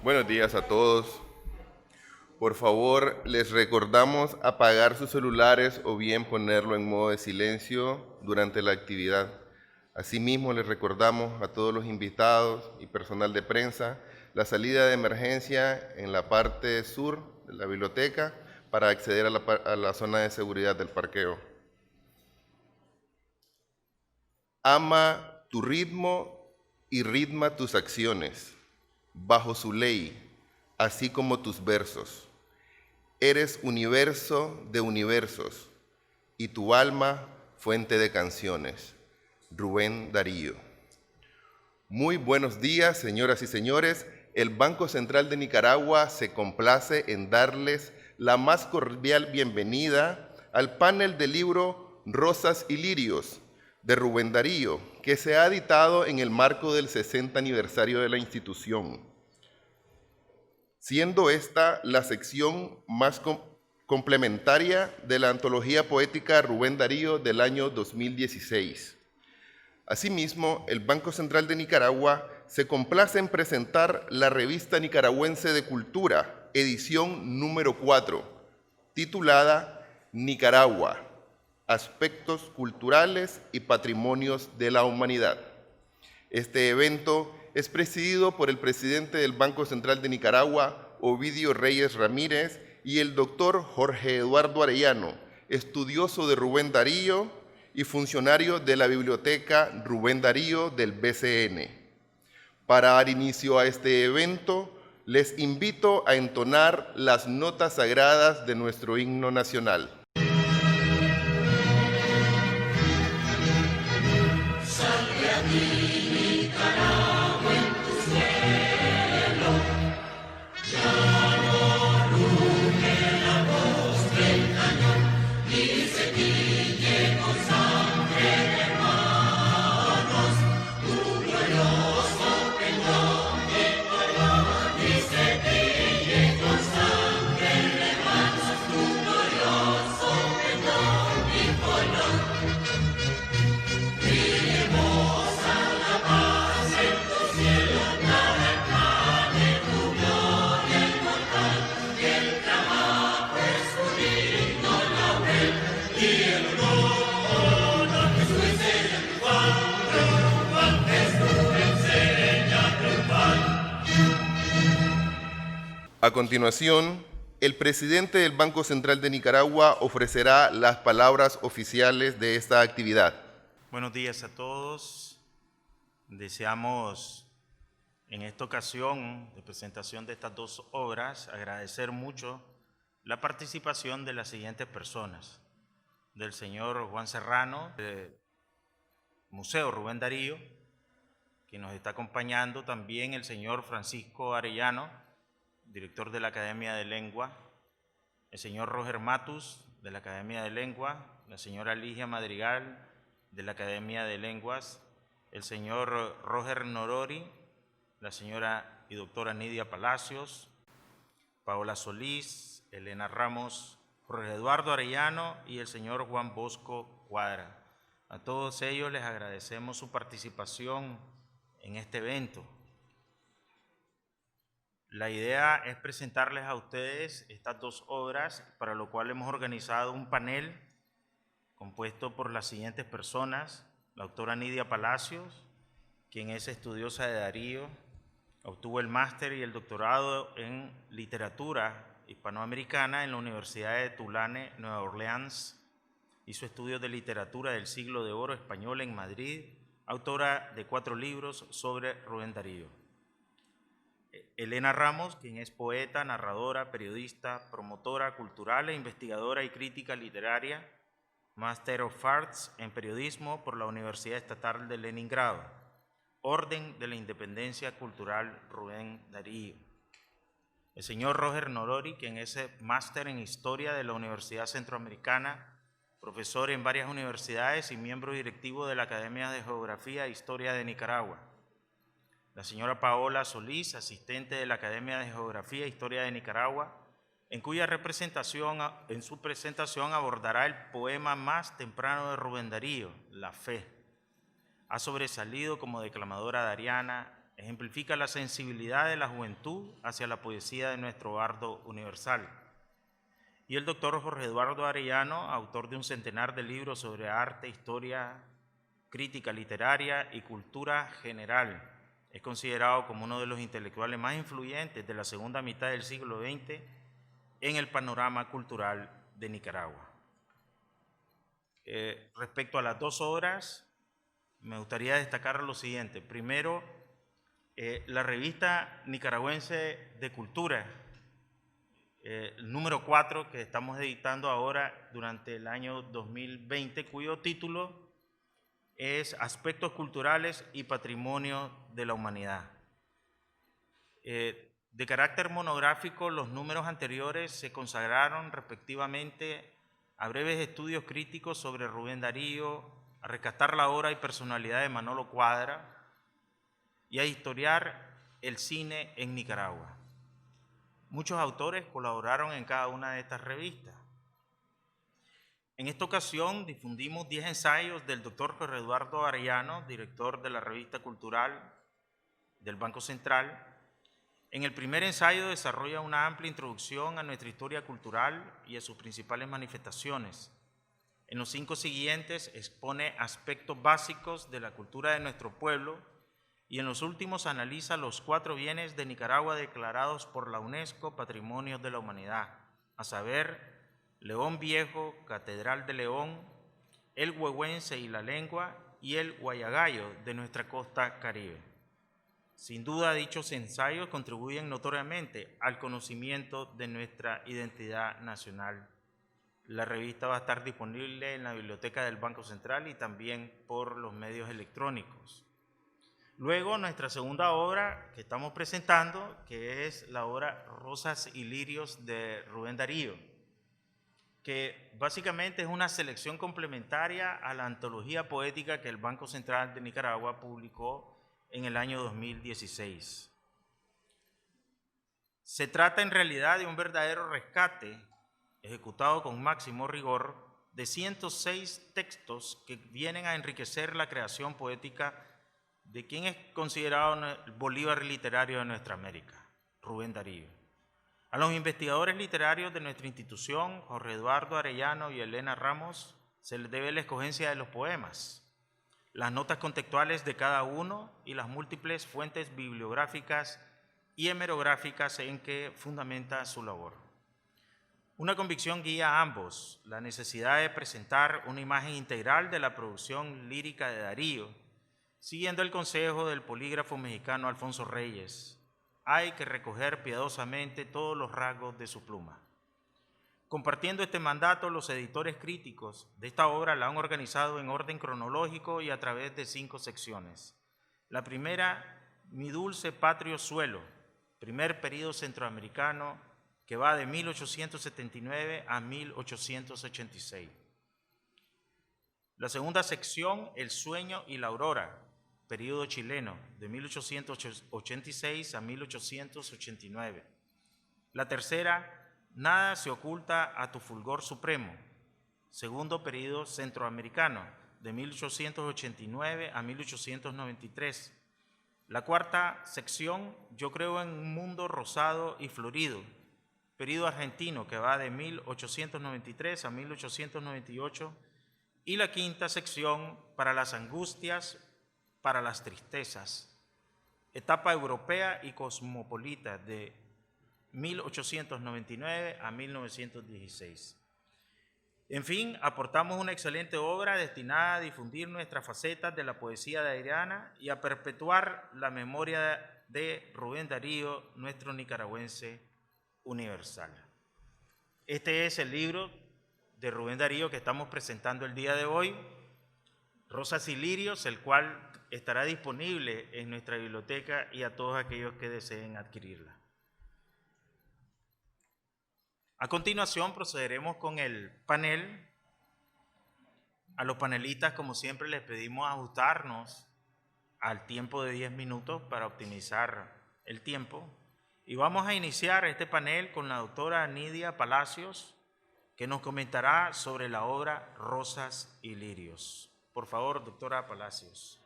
Buenos días a todos. Por favor, les recordamos apagar sus celulares o bien ponerlo en modo de silencio durante la actividad. Asimismo, les recordamos a todos los invitados y personal de prensa la salida de emergencia en la parte sur de la biblioteca para acceder a la zona de seguridad del parqueo. Ama tu ritmo y ritma tus acciones, bajo su ley, así como tus versos. Eres universo de universos, y tu alma fuente de canciones. Rubén Darío. Muy buenos días, señoras y señores. El Banco Central de Nicaragua se complace en darles la más cordial bienvenida al panel del libro Rosas y Lirios, de Rubén Darío, que se ha editado en el marco del 60 aniversario de la institución, siendo esta la sección más complementaria de la antología poética Rubén Darío del año 2016. Asimismo, el Banco Central de Nicaragua se complace en presentar la Revista Nicaragüense de Cultura, edición número 4, titulada Nicaragua, Aspectos Culturales y Patrimonios de la Humanidad. Este evento es presidido por el presidente del Banco Central de Nicaragua, Ovidio Reyes Ramírez, y el doctor Jorge Eduardo Arellano, estudioso de Rubén Darío y funcionario de la Biblioteca Rubén Darío del BCN. Para dar inicio a este evento, les invito a entonar las notas sagradas de nuestro himno nacional. Salve a ti, Nicaragua, en tu cielo, ya no ruge la voz del cañón, ni se tiñe con sangre de hermanos, tu glorioso pendón de color, ni se tiñe con sangre de hermanos, tu glorioso pendón de color. A continuación, el presidente del Banco Central de Nicaragua ofrecerá las palabras oficiales de esta actividad. Buenos días a todos. Deseamos en esta ocasión de presentación de estas dos obras agradecer mucho la participación de las siguientes personas: del señor Juan Serrano, del Museo Rubén Darío, que nos está acompañando, también el señor Francisco Arellano, director de la Academia de Lengua, el señor Roger Matus, de la Academia de Lengua, la señora Ligia Madrigal, de la Academia de Lenguas, el señor Roger Norori, la señora y doctora Nidia Palacios, Paola Solís, Elena Ramos, Jorge Eduardo Arellano y el señor Juan Bosco Cuadra. A todos ellos les agradecemos su participación en este evento. La idea es presentarles a ustedes estas dos obras, para lo cual hemos organizado un panel compuesto por las siguientes personas: la doctora Nidia Palacios, quien es estudiosa de Darío, obtuvo el máster y el doctorado en literatura hispanoamericana en la Universidad de Tulane, Nueva Orleans, hizo estudios de literatura del siglo de oro español en Madrid, autora de 4 libros sobre Rubén Darío. Elena Ramos, quien es poeta, narradora, periodista, promotora cultural e investigadora y crítica literaria, Master of Arts en Periodismo por la Universidad Estatal de Leningrado, Orden de la Independencia Cultural Rubén Darío. El señor Roger Norori, quien es Máster en Historia de la Universidad Centroamericana, profesor en varias universidades y miembro directivo de la Academia de Geografía e Historia de Nicaragua. La señora Paola Solís, asistente de la Academia de Geografía e Historia de Nicaragua, en su presentación abordará el poema más temprano de Rubén Darío, La Fe. Ha sobresalido como declamadora dariana ejemplifica la sensibilidad de la juventud hacia la poesía de nuestro bardo universal. Y el doctor Jorge Eduardo Arellano, autor de un centenar de libros sobre arte, historia, crítica literaria y cultura general, es considerado como uno de los intelectuales más influyentes de la segunda mitad del siglo XX en el panorama cultural de Nicaragua. Respecto a las dos obras, me gustaría destacar lo siguiente. Primero, la revista nicaragüense de cultura, el número 4 que estamos editando ahora durante el año 2020, cuyo título es Aspectos Culturales y Patrimonio de la Humanidad. De carácter monográfico, los números anteriores se consagraron respectivamente a breves estudios críticos sobre Rubén Darío, a rescatar la obra y personalidad de Manolo Cuadra y a historiar el cine en Nicaragua. Muchos autores colaboraron en cada una de estas revistas. En esta ocasión difundimos 10 ensayos del doctor Jorge Eduardo Arellano, director de la revista cultural del Banco Central. En el primer ensayo desarrolla una amplia introducción a nuestra historia cultural y a sus principales manifestaciones. En los 5 siguientes expone aspectos básicos de la cultura de nuestro pueblo y en los últimos analiza los 4 bienes de Nicaragua declarados por la UNESCO Patrimonio de la Humanidad, a saber, León Viejo, Catedral de León, el Huehuense y la Lengua y el Guayagayo de nuestra costa caribe. Sin duda, dichos ensayos contribuyen notoriamente al conocimiento de nuestra identidad nacional. La revista va a estar disponible en la biblioteca del Banco Central y también por los medios electrónicos. Luego, nuestra segunda obra que estamos presentando, que es la obra Rosas y Lirios de Rubén Darío, que básicamente es una selección complementaria a la antología poética que el Banco Central de Nicaragua publicó en el año 2016. Se trata en realidad de un verdadero rescate, ejecutado con máximo rigor, de 106 textos que vienen a enriquecer la creación poética de quien es considerado el Bolívar literario de nuestra América, Rubén Darío. A los investigadores literarios de nuestra institución, Jorge Eduardo Arellano y Elena Ramos, se les debe la escogencia de los poemas, las notas contextuales de cada uno y las múltiples fuentes bibliográficas y hemerográficas en que fundamenta su labor. Una convicción guía a ambos, la necesidad de presentar una imagen integral de la producción lírica de Darío, siguiendo el consejo del polígrafo mexicano Alfonso Reyes. Hay que recoger piadosamente todos los rasgos de su pluma. Compartiendo este mandato, los editores críticos de esta obra la han organizado en orden cronológico y a través de 5 secciones. La primera, Mi dulce patrio suelo, primer período centroamericano que va de 1879 a 1886. La segunda sección, El sueño y la aurora, período chileno, de 1886 a 1889. La tercera, Nada se oculta a tu fulgor supremo, segundo período centroamericano, de 1889 a 1893. La cuarta sección, Yo creo en un mundo rosado y florido, período argentino que va de 1893 a 1898. Y la quinta sección, Para las angustias, para las tristezas, etapa europea y cosmopolita de 1899 a 1916. En fin, aportamos una excelente obra destinada a difundir nuestras facetas de la poesía dairiana y a perpetuar la memoria de Rubén Darío, nuestro nicaragüense universal. Este es el libro de Rubén Darío que estamos presentando el día de hoy, Rosas y Lirios, el cual estará disponible en nuestra biblioteca y a todos aquellos que deseen adquirirla. A continuación procederemos con el panel. A los panelistas, como siempre, les pedimos ajustarnos al tiempo de 10 minutos para optimizar el tiempo. Y vamos a iniciar este panel con la doctora Nidia Palacios, que nos comentará sobre la obra Rosas y Lirios. Por favor, doctora Palacios.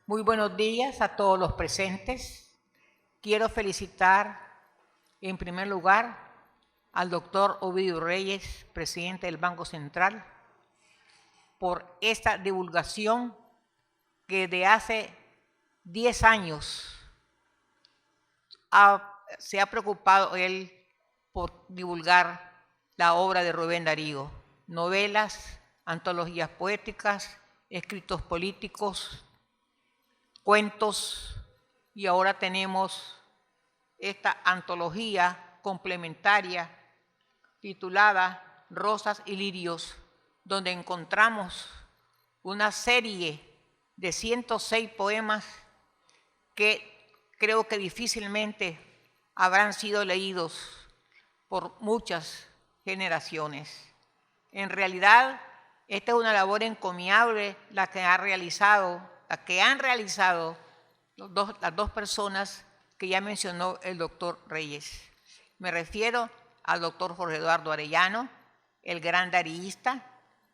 Muy buenos días a todos los presentes. Quiero felicitar en primer lugar al doctor Ovidio Reyes, presidente del Banco Central, por esta divulgación que de hace 10 años se ha preocupado él por divulgar la obra de Rubén Darío, novelas, antologías poéticas, escritos políticos, cuentos, y ahora tenemos esta antología complementaria titulada Rosas y Lirios, donde encontramos una serie de 106 poemas que creo que difícilmente habrán sido leídos por muchas generaciones. En realidad, esta es una labor encomiable la que han realizado las dos personas que ya mencionó el doctor Reyes. Me refiero al doctor Jorge Eduardo Arellano, el gran dariista,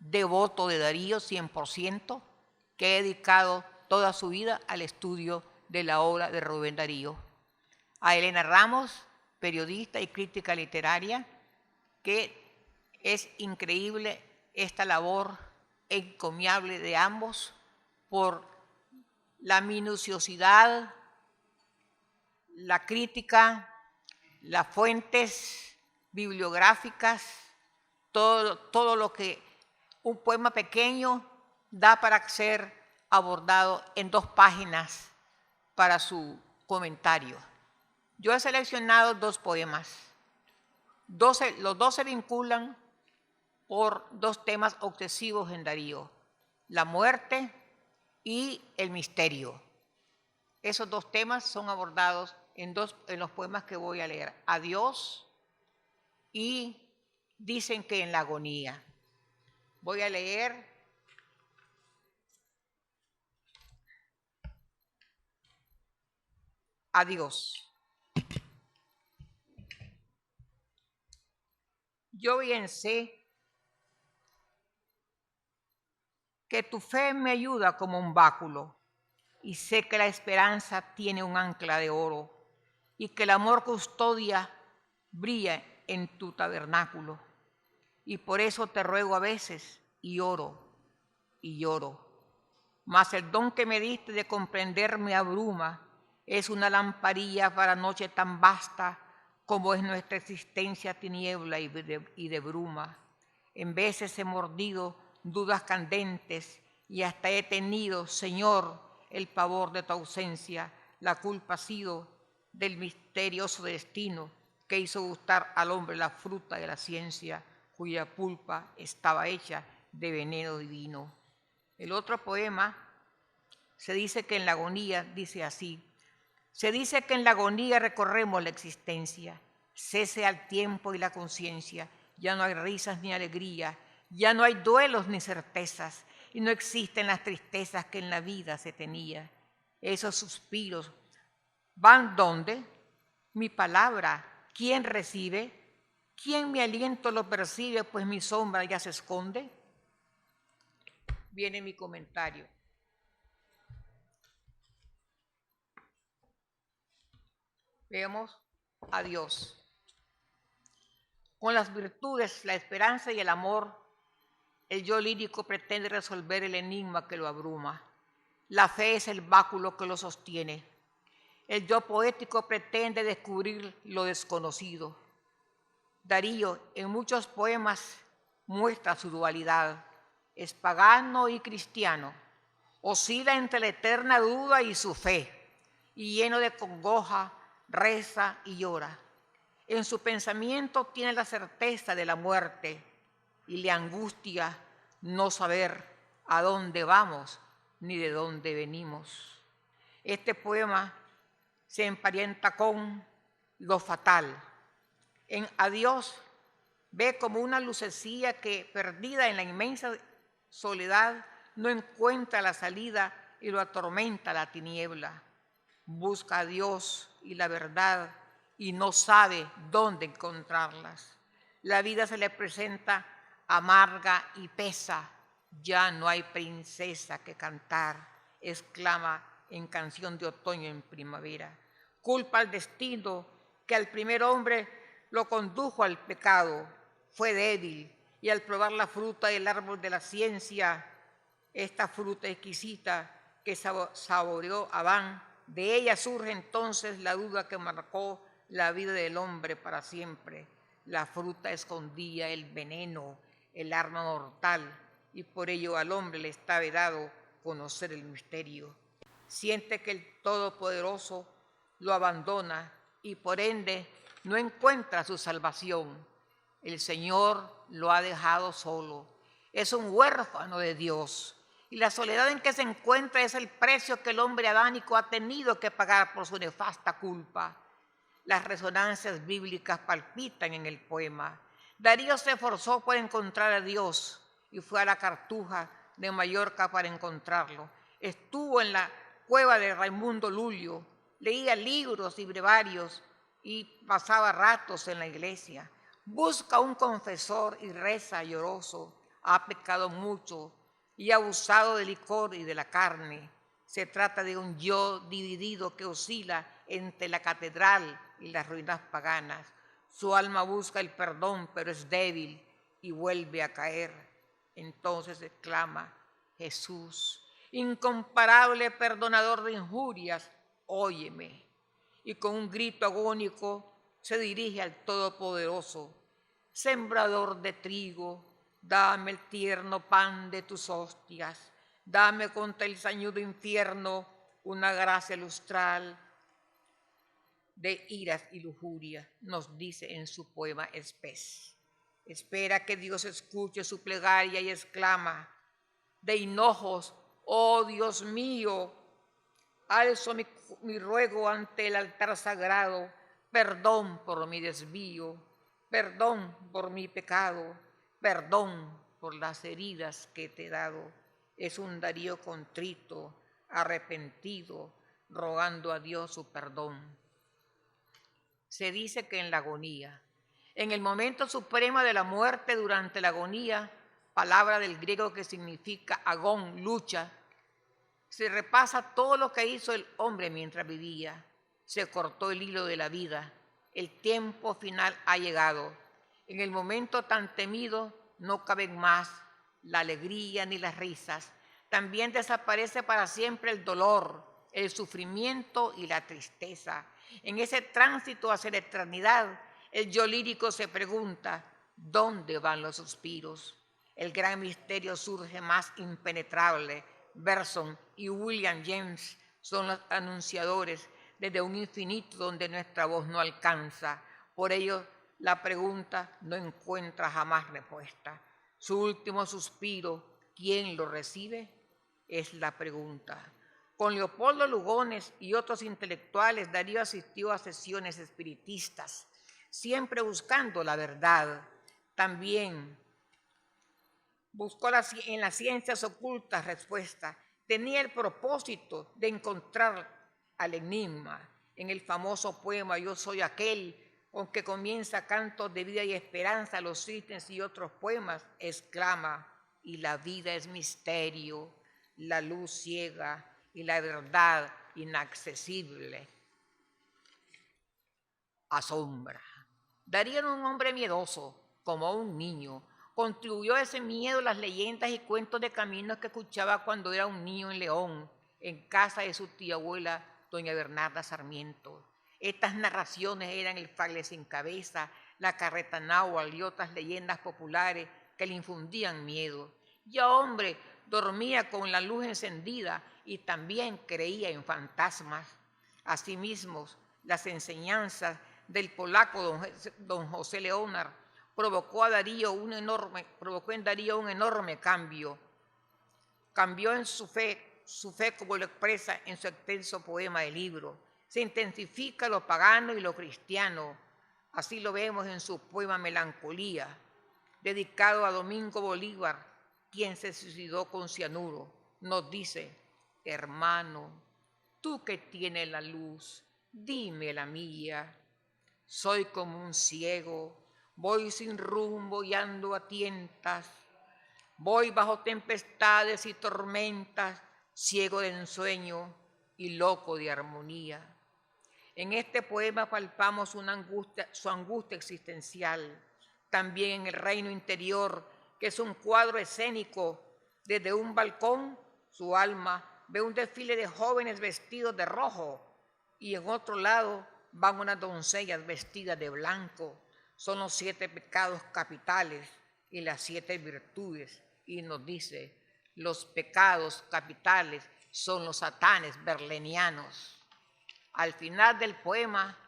devoto de Darío 100%, que ha dedicado toda su vida al estudio de la obra de Rubén Darío. A Elena Ramos, periodista y crítica literaria, que es increíble esta labor encomiable de ambos por la minuciosidad, la crítica, las fuentes bibliográficas, todo lo que un poema pequeño da para ser abordado en 2 páginas para su comentario. Yo he seleccionado 2 poemas. Los 2 se vinculan por 2 temas obsesivos en Darío: la muerte y el misterio. Esos 2 temas son abordados en los poemas que voy a leer: Adiós y Dicen que en la agonía. Voy a leer Adiós. Yo bien sé que tu fe me ayuda como un báculo, y sé que la esperanza tiene un ancla de oro, y que el amor custodia brilla en tu tabernáculo. Y por eso te ruego a veces, y oro, y lloro. Mas el don que me diste de comprender me abruma, es una lamparilla para noche tan vasta como es nuestra existencia tiniebla y de bruma. En veces he mordido dudas candentes y hasta he tenido, Señor, el pavor de tu ausencia. La culpa ha sido del misterioso destino que hizo gustar al hombre la fruta de la ciencia, cuya pulpa estaba hecha de veneno divino. El otro poema se dice que en la agonía dice así: se dice que en la agonía recorremos la existencia, cese al tiempo y la conciencia, ya no hay risas ni alegría, ya no hay duelos ni certezas, y no existen las tristezas que en la vida se tenía. Esos suspiros van donde mi palabra, ¿quién recibe? ¿Quién mi aliento lo percibe, pues mi sombra ya se esconde? Viene mi comentario. Veamos a Dios. Con las virtudes, la esperanza y el amor, el yo lírico pretende resolver el enigma que lo abruma. La fe es el báculo que lo sostiene. El yo poético pretende descubrir lo desconocido. Darío en muchos poemas muestra su dualidad. Es pagano y cristiano. Oscila entre la eterna duda y su fe, y lleno de congoja, reza y llora. En su pensamiento tiene la certeza de la muerte y le angustia no saber a dónde vamos ni de dónde venimos. Este poema se emparenta con lo fatal. En Adiós ve como una lucecilla que, perdida en la inmensa soledad, no encuentra la salida y lo atormenta la tiniebla. Busca a Dios y la verdad y no sabe dónde encontrarlas. La vida se le presenta amarga y pesa. Ya no hay princesa que cantar, exclama en canción de otoño en primavera. Culpa al destino que al primer hombre lo condujo al pecado. Fue débil y al probar la fruta del árbol de la ciencia, esta fruta exquisita que saboreó Adán, de ella surge entonces la duda que marcó la vida del hombre para siempre. La fruta escondía el veneno, el arma mortal, y por ello al hombre le está vedado conocer el misterio. Siente que el Todopoderoso lo abandona y por ende no encuentra su salvación. El Señor lo ha dejado solo. Es un huérfano de Dios. Y la soledad en que se encuentra es el precio que el hombre adánico ha tenido que pagar por su nefasta culpa. Las resonancias bíblicas palpitan en el poema. Darío se esforzó por encontrar a Dios y fue a la Cartuja de Mallorca para encontrarlo. Estuvo en la cueva de Raimundo Lulio, leía libros y brevarios y pasaba ratos en la iglesia. Busca un confesor y reza lloroso. Ha pecado mucho y ha abusado del licor y de la carne. Se trata de un yo dividido que oscila entre la catedral y las ruinas paganas. Su alma busca el perdón, pero es débil y vuelve a caer. Entonces exclama: Jesús, incomparable perdonador de injurias, óyeme. Y con un grito agónico se dirige al Todopoderoso: Sembrador de trigo, dame el tierno pan de tus hostias, dame contra el sañudo infierno una gracia lustral de iras y lujuria, nos dice en su poema Espés. Espera que Dios escuche su plegaria y exclama: de hinojos, oh Dios mío, alzo mi ruego ante el altar sagrado, perdón por mi desvío, perdón por mi pecado, perdón por las heridas que te he dado. Es un Darío contrito, arrepentido, rogando a Dios su perdón. Se dice que en la agonía, en el momento supremo de la muerte, durante la agonía, palabra del griego que significa agón, lucha, se repasa todo lo que hizo el hombre mientras vivía. Se cortó el hilo de la vida. El tiempo final ha llegado. En el momento tan temido no caben más la alegría ni las risas. También desaparece para siempre el dolor, el sufrimiento y la tristeza. En ese tránsito hacia la eternidad, el yo lírico se pregunta: ¿dónde van los suspiros? El gran misterio surge más impenetrable. Bergson y William James son los anunciadores desde un infinito donde nuestra voz no alcanza. Por ello, la pregunta no encuentra jamás respuesta. Su último suspiro, ¿quién lo recibe? Es la pregunta. Con Leopoldo Lugones y otros intelectuales, Darío asistió a sesiones espiritistas, siempre buscando la verdad. También buscó en las ciencias ocultas respuestas. Tenía el propósito de encontrar al enigma. En el famoso poema Yo soy aquel, con que comienza Cantos de vida y esperanza, Los cisnes y otros poemas, exclama: y la vida es misterio, la luz ciega y la verdad inaccesible asombra. Darío era un hombre miedoso, como un niño. Contribuyó a ese miedo las leyendas y cuentos de caminos que escuchaba cuando era un niño en León, en casa de su tía abuela, doña Bernarda Sarmiento. Estas narraciones eran el fraile sin cabeza, la carreta náhuatl y otras leyendas populares que le infundían miedo. Ya hombre, dormía con la luz encendida y también creía en fantasmas. Asimismo, las enseñanzas del polaco don José Leonard provocó en Darío un enorme cambio. Cambió en su fe como lo expresa en su extenso poema de libro. Se intensifica lo pagano y lo cristiano. Así lo vemos en su poema Melancolía, dedicado a Domingo Bolívar, quien se suicidó con cianuro. Nos dice: hermano, tú que tienes la luz, dime la mía. Soy como un ciego, voy sin rumbo y ando a tientas. Voy bajo tempestades y tormentas, ciego de ensueño. y loco de armonía. En este poema palpamos su angustia existencial, también en el reino interior, que es un cuadro escénico. Desde un balcón, su alma ve un desfile de jóvenes vestidos de rojo y en otro lado van unas doncellas vestidas de blanco. Son los 7 pecados capitales y las 7 virtudes. Y nos dice, los pecados capitales son los satanes berlenianos. Al final del poema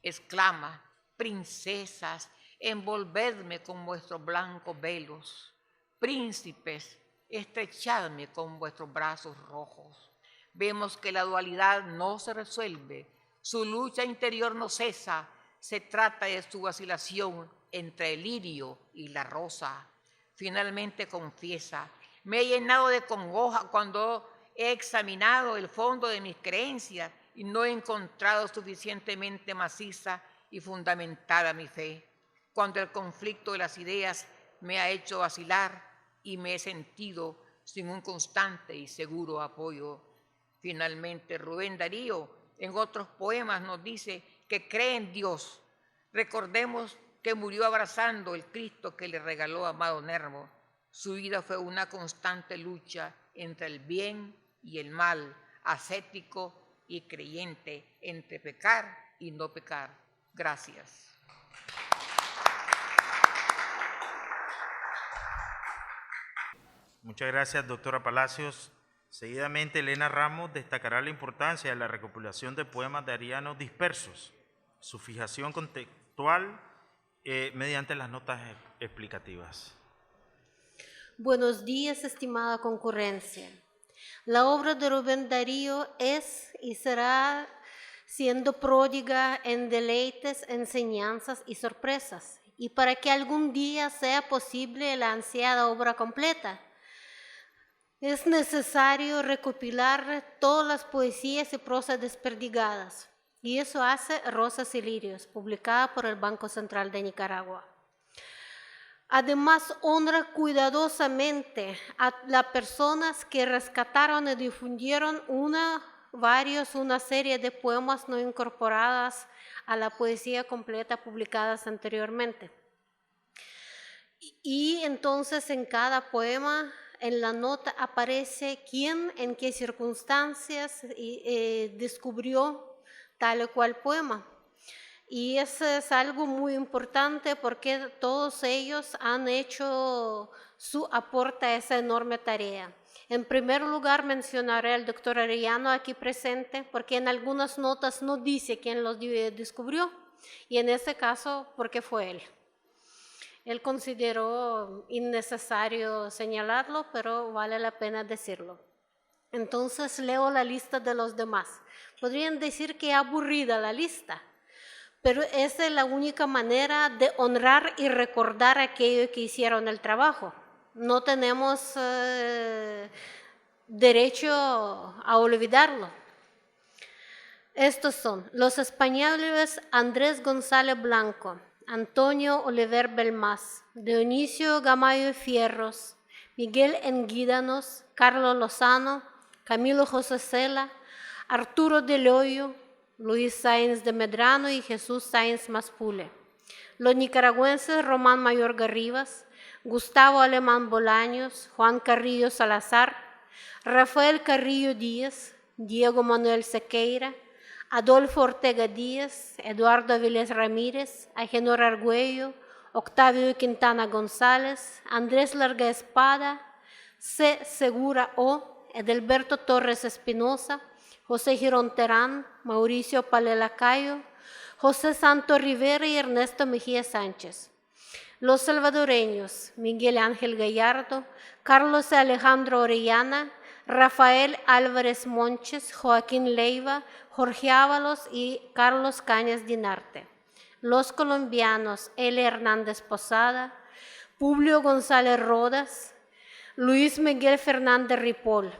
exclama, princesas, envolvedme con vuestros blancos velos, príncipes, estrechadme con vuestros brazos rojos. Vemos que la dualidad no se resuelve, su lucha interior no cesa, se trata de su vacilación entre el lirio y la rosa. Finalmente confiesa, me he llenado de congoja cuando he examinado el fondo de mis creencias y no he encontrado suficientemente maciza y fundamentada mi fe. Cuando el conflicto de las ideas me ha hecho vacilar y me he sentido sin un constante y seguro apoyo. Finalmente, Rubén Darío en otros poemas nos dice que cree en Dios. Recordemos que murió abrazando el Cristo que le regaló a amado Nervo. Su vida fue una constante lucha entre el bien y el mal, ascético y creyente, entre pecar y no pecar. Gracias. Muchas gracias, doctora Palacios. Seguidamente, Elena Ramos destacará la importancia de la recopilación de poemas darianos dispersos, su fijación contextual mediante las notas explicativas. Buenos días, estimada concurrencia. La obra de Rubén Darío es y será siendo pródiga en deleites, enseñanzas y sorpresas. Y para que algún día sea posible la ansiada obra completa, es necesario recopilar todas las poesías y prosas desperdigadas. Y eso hace Rosas y Lirios, publicada por el Banco Central de Nicaragua. Además, honra cuidadosamente a las personas que rescataron y difundieron una serie de poemas no incorporadas a la poesía completa publicadas anteriormente. Y entonces en cada poema, en la nota aparece quién, en qué circunstancias descubrió tal o cual poema. Y eso es algo muy importante porque todos ellos han hecho su aporte a esa enorme tarea. En primer lugar, mencionaré al doctor Arellano aquí presente, porque en algunas notas no dice quién los descubrió, y en ese caso, porque fue él. Él consideró innecesario señalarlo, pero vale la pena decirlo. Entonces leo la lista de los demás. Podrían decir que aburrida la lista, pero esa es la única manera de honrar y recordar aquello que hicieron el trabajo. No tenemos derecho a olvidarlo. Estos son los españoles Andrés González Blanco, Antonio Oliver Belmás, Dionisio Gamayo Fierros, Miguel Enguídanos, Carlos Lozano, Camilo José Cela, Arturo Del Hoyo, Luis Sáenz de Medrano y Jesús Sáenz Maspule. Los nicaragüenses Román Mayor Garribas, Gustavo Alemán Bolaños, Juan Carrillo Salazar, Rafael Carrillo Díaz, Diego Manuel Sequeira, Adolfo Ortega Díaz, Eduardo Avilés Ramírez, Agenor Argüello, Octavio Quintana González, Andrés Larga Espada, C. Segura O, Edelberto Torres Espinosa, José Girón Terán, Mauricio Palelacayo, José Santo Rivera y Ernesto Mejía Sánchez. Los salvadoreños, Miguel Ángel Gallardo, Carlos Alejandro Orellana, Rafael Álvarez Monches, Joaquín Leiva, Jorge Ábalos y Carlos Cañas Dinarte. Los colombianos, L. Hernández Posada, Publio González Rodas, Luis Miguel Fernández Ripoll.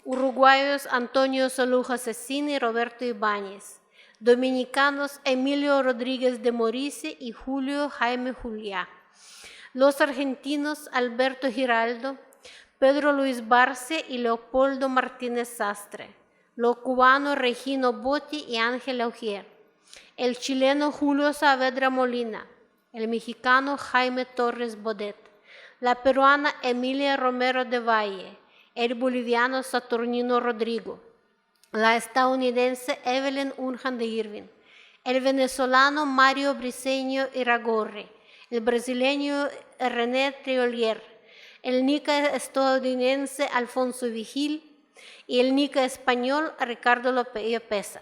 Uruguayos, Antonio Soluja Cecina y Roberto Ibáñez. Dominicanos, Emilio Rodríguez de Morice y Julio Jaime Juliá. Los argentinos, Alberto Giraldo, Pedro Luis Barce y Leopoldo Martínez Sastre. los cubanos Regino Botti y Ángel Augier, el chileno Julio Saavedra Molina, el mexicano Jaime Torres Bodet, la peruana Emilia Romero de Valle, el boliviano Saturnino Rodrigo, la estadounidense Evelyn Urjan de Irving, el venezolano Mario Briceño Iragorri, el brasileño René Triolier, el nica estadounidense Alfonso Vigil y el nica español Ricardo López Pesa.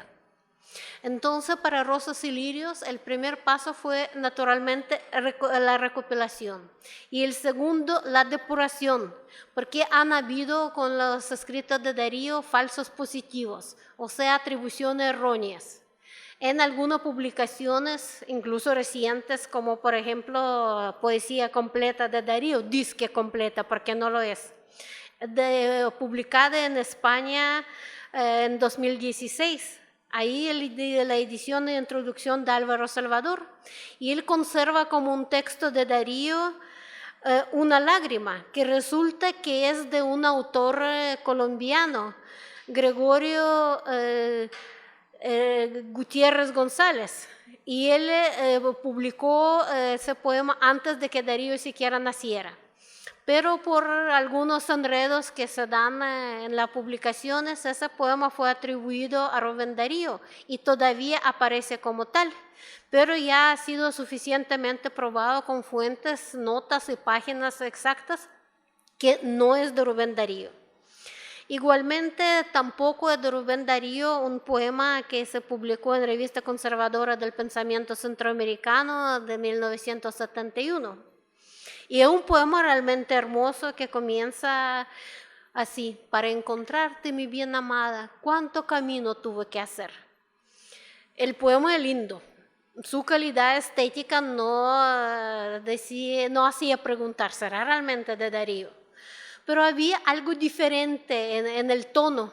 Entonces, para Rosas y Lirios, el primer paso fue naturalmente la recopilación y el segundo, la depuración, porque han habido con los escritos de Darío falsos positivos, o sea, atribuciones erróneas. En algunas publicaciones, incluso recientes, como por ejemplo Poesía completa de Darío, disque completa, porque no lo es, publicada en España en 2016. Ahí la edición de introducción de Álvaro Salvador, y él conserva como un texto de Darío una lágrima, que resulta que es de un autor colombiano, Gregorio Gutiérrez González, y él publicó ese poema antes de que Darío siquiera naciera. Pero por algunos enredos que se dan en las publicaciones, ese poema fue atribuido a Rubén Darío y todavía aparece como tal, pero ya ha sido suficientemente probado con fuentes, notas y páginas exactas que no es de Rubén Darío. Igualmente, tampoco es de Rubén Darío un poema que se publicó en Revista Conservadora del Pensamiento Centroamericano de 1971. Y es un poema realmente hermoso que comienza así: para encontrarte, mi bien amada, cuánto camino tuve que hacer. El poema es lindo. Su calidad estética no hacía preguntar, ¿será realmente de Darío? Pero había algo diferente en el tono,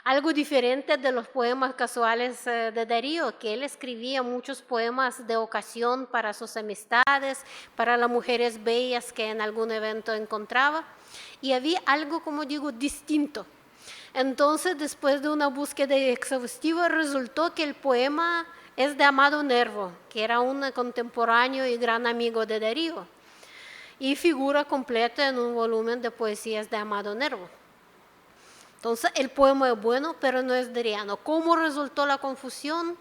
algo diferente de los poemas casuales de Darío, que él escribía muchos poemas de ocasión para sus amistades, para las mujeres bellas que en algún evento encontraba, y había algo, como digo, distinto. Entonces, después de una búsqueda exhaustiva, resultó que el poema es de Amado Nervo, que era un contemporáneo y gran amigo de Darío, y figura completa en un volumen de poesías de Amado Nervo. Entonces, el poema es bueno, pero no es dariano. ¿Cómo resultó la confusión?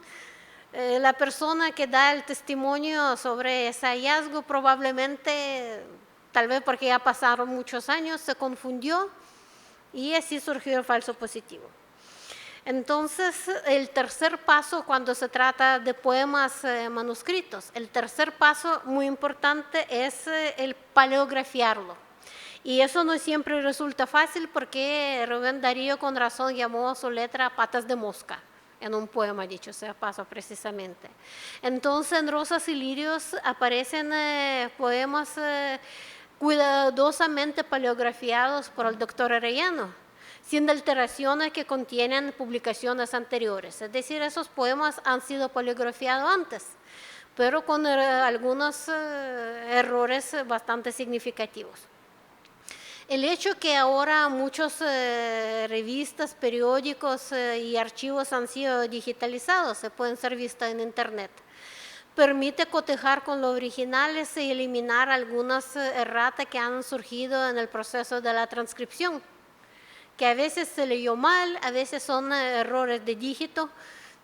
La persona que da el testimonio sobre ese hallazgo probablemente, tal vez porque ya pasaron muchos años, se confundió y así surgió el falso positivo. Entonces, el tercer paso cuando se trata de poemas manuscritos, el tercer paso muy importante es el paleografiarlo. Y eso no siempre resulta fácil porque Rubén Darío con razón llamó a su letra patas de mosca, en un poema dicho sea paso precisamente. Entonces en Rosas y Lirios aparecen poemas cuidadosamente paleografiados por el doctor Arellano, sin alteraciones que contienen publicaciones anteriores. Es decir, esos poemas han sido paleografiados antes, pero con algunos errores bastante significativos. El hecho que ahora muchas revistas, periódicos y archivos han sido digitalizados, se pueden ser vistos en Internet, permite cotejar con los originales y eliminar algunas erratas que han surgido en el proceso de la transcripción, que a veces se leyó mal, a veces son errores de dígito,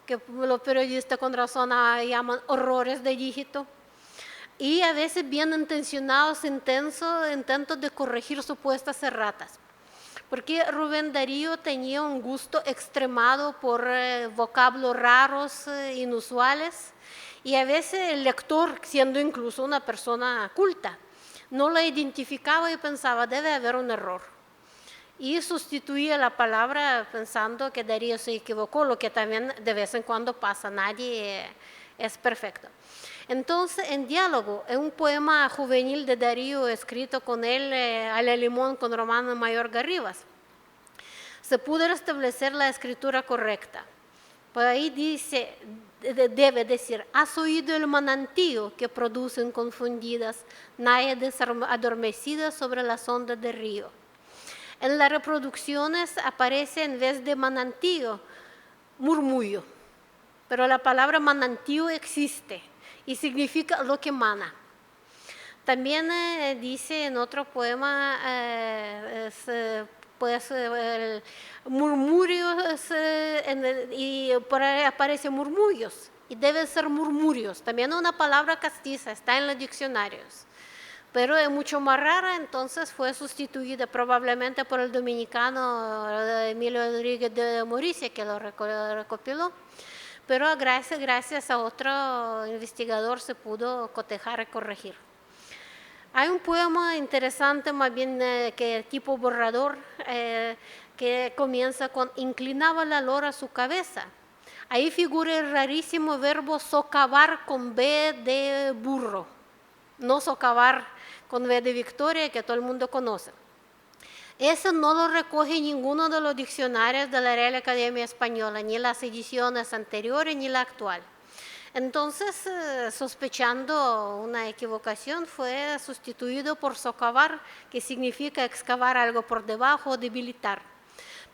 que los periodistas con razón llaman horrores de dígito. Y a veces bien intencionados intentos de corregir supuestas erratas. Porque Rubén Darío tenía un gusto extremado por vocablos raros, inusuales, y a veces el lector, siendo incluso una persona culta, no la identificaba y pensaba, debe haber un error. Y sustituía la palabra pensando que Darío se equivocó, lo que también de vez en cuando pasa, nadie es perfecto. Entonces, en Diálogo, es un poema juvenil de Darío escrito con él a la limón con Romano Mayor Garribas. Se pudo restablecer la escritura correcta. Por ahí dice, debe decir, has oído el manantío que producen confundidas náyades adormecidas sobre las ondas del río. En las reproducciones aparece en vez de manantío, murmullo. Pero la palabra manantío existe y significa lo que mana. También dice en otro poema, el murmurio, y por ahí aparece murmullos, y deben ser murmurios. También una palabra castiza, está en los diccionarios, pero es mucho más rara, entonces fue sustituida probablemente por el dominicano Emilio Rodríguez de Moricia, que lo recopiló. Pero gracias a otro investigador se pudo cotejar y corregir. Hay un poema interesante, más bien que tipo borrador, que comienza con inclinaba la lora su cabeza. Ahí figura el rarísimo verbo socavar con B de burro, no socavar con B de Victoria, que todo el mundo conoce. Eso no lo recoge ninguno de los diccionarios de la Real Academia Española, ni las ediciones anteriores ni la actual. Entonces, sospechando una equivocación, fue sustituido por socavar, que significa excavar algo por debajo o debilitar.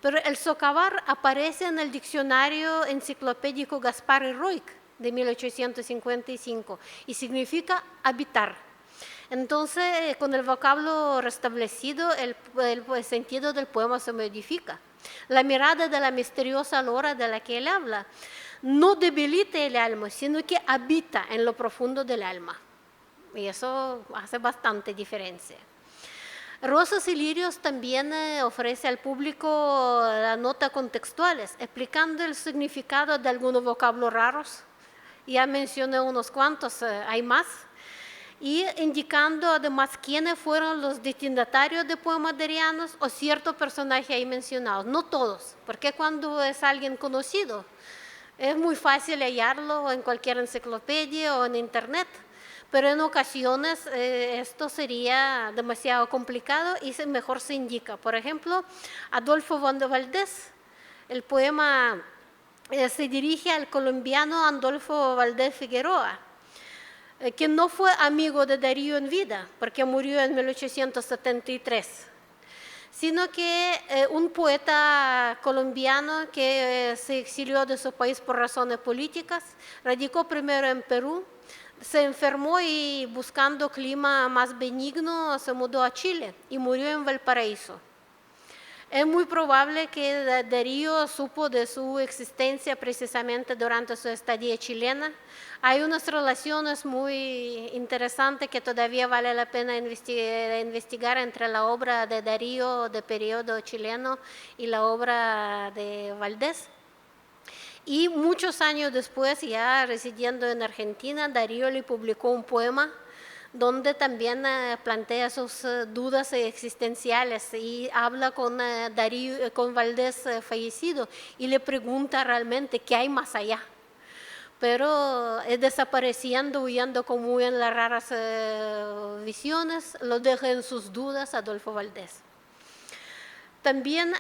Pero el socavar aparece en el diccionario enciclopédico Gaspar y Roig de 1855 y significa habitar. Entonces, con el vocablo restablecido, el sentido del poema se modifica. La mirada de la misteriosa lora de la que él habla no debilita el alma, sino que habita en lo profundo del alma. Y eso hace bastante diferencia. Rosas y Lirios también ofrece al público la nota contextuales, explicando el significado de algunos vocablos raros. Ya mencioné unos cuantos, hay más. Y indicando además quiénes fueron los destinatarios de poemas darianos o ciertos personajes ahí mencionados, no todos, porque cuando es alguien conocido es muy fácil hallarlo en cualquier enciclopedia o en internet, pero en ocasiones esto sería demasiado complicado y mejor se indica. Por ejemplo, Adolfo Valdés, el poema se dirige al colombiano Adolfo Valdés Figueroa, que no fue amigo de Darío en vida, porque murió en 1873, sino que un poeta colombiano que se exilió de su país por razones políticas, radicó primero en Perú, se enfermó y buscando clima más benigno se mudó a Chile y murió en Valparaíso. Es muy probable que Darío supo de su existencia precisamente durante su estadía chilena. Hay unas relaciones muy interesantes que todavía vale la pena investigar entre la obra de Darío de periodo chileno y la obra de Valdés. Y muchos años después, ya residiendo en Argentina, Darío le publicó un poema donde también plantea sus dudas existenciales y habla con Valdés fallecido y le pregunta realmente qué hay más allá. Pero desapareciendo, huyendo como en las raras visiones, lo deja en sus dudas Adolfo Valdés. También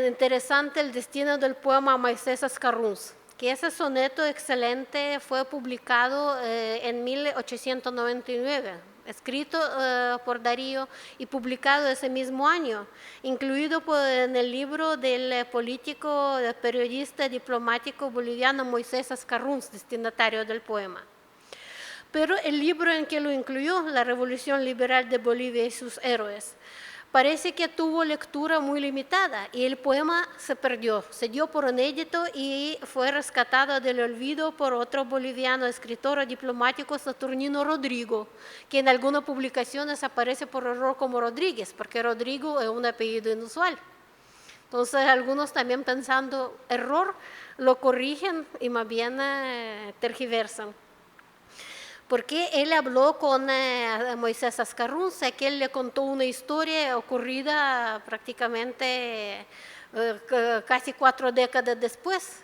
interesante el destino del poema Moisés Ascarruns, que ese soneto excelente fue publicado en 1899, escrito por Darío y publicado ese mismo año, incluido en el libro del político, periodista, diplomático boliviano Moisés Ascarruns, destinatario del poema. Pero el libro en que lo incluyó, La Revolución Liberal de Bolivia y sus héroes, parece que tuvo lectura muy limitada y el poema se perdió, se dio por inédito y fue rescatado del olvido por otro boliviano, escritor diplomático Saturnino Rodrigo, que en algunas publicaciones aparece por error como Rodríguez, porque Rodrigo es un apellido inusual. Entonces algunos también pensando error lo corrigen y más bien tergiversan. Porque él habló con Moisés Ascarruns, que él le contó una historia ocurrida prácticamente casi 4 décadas después.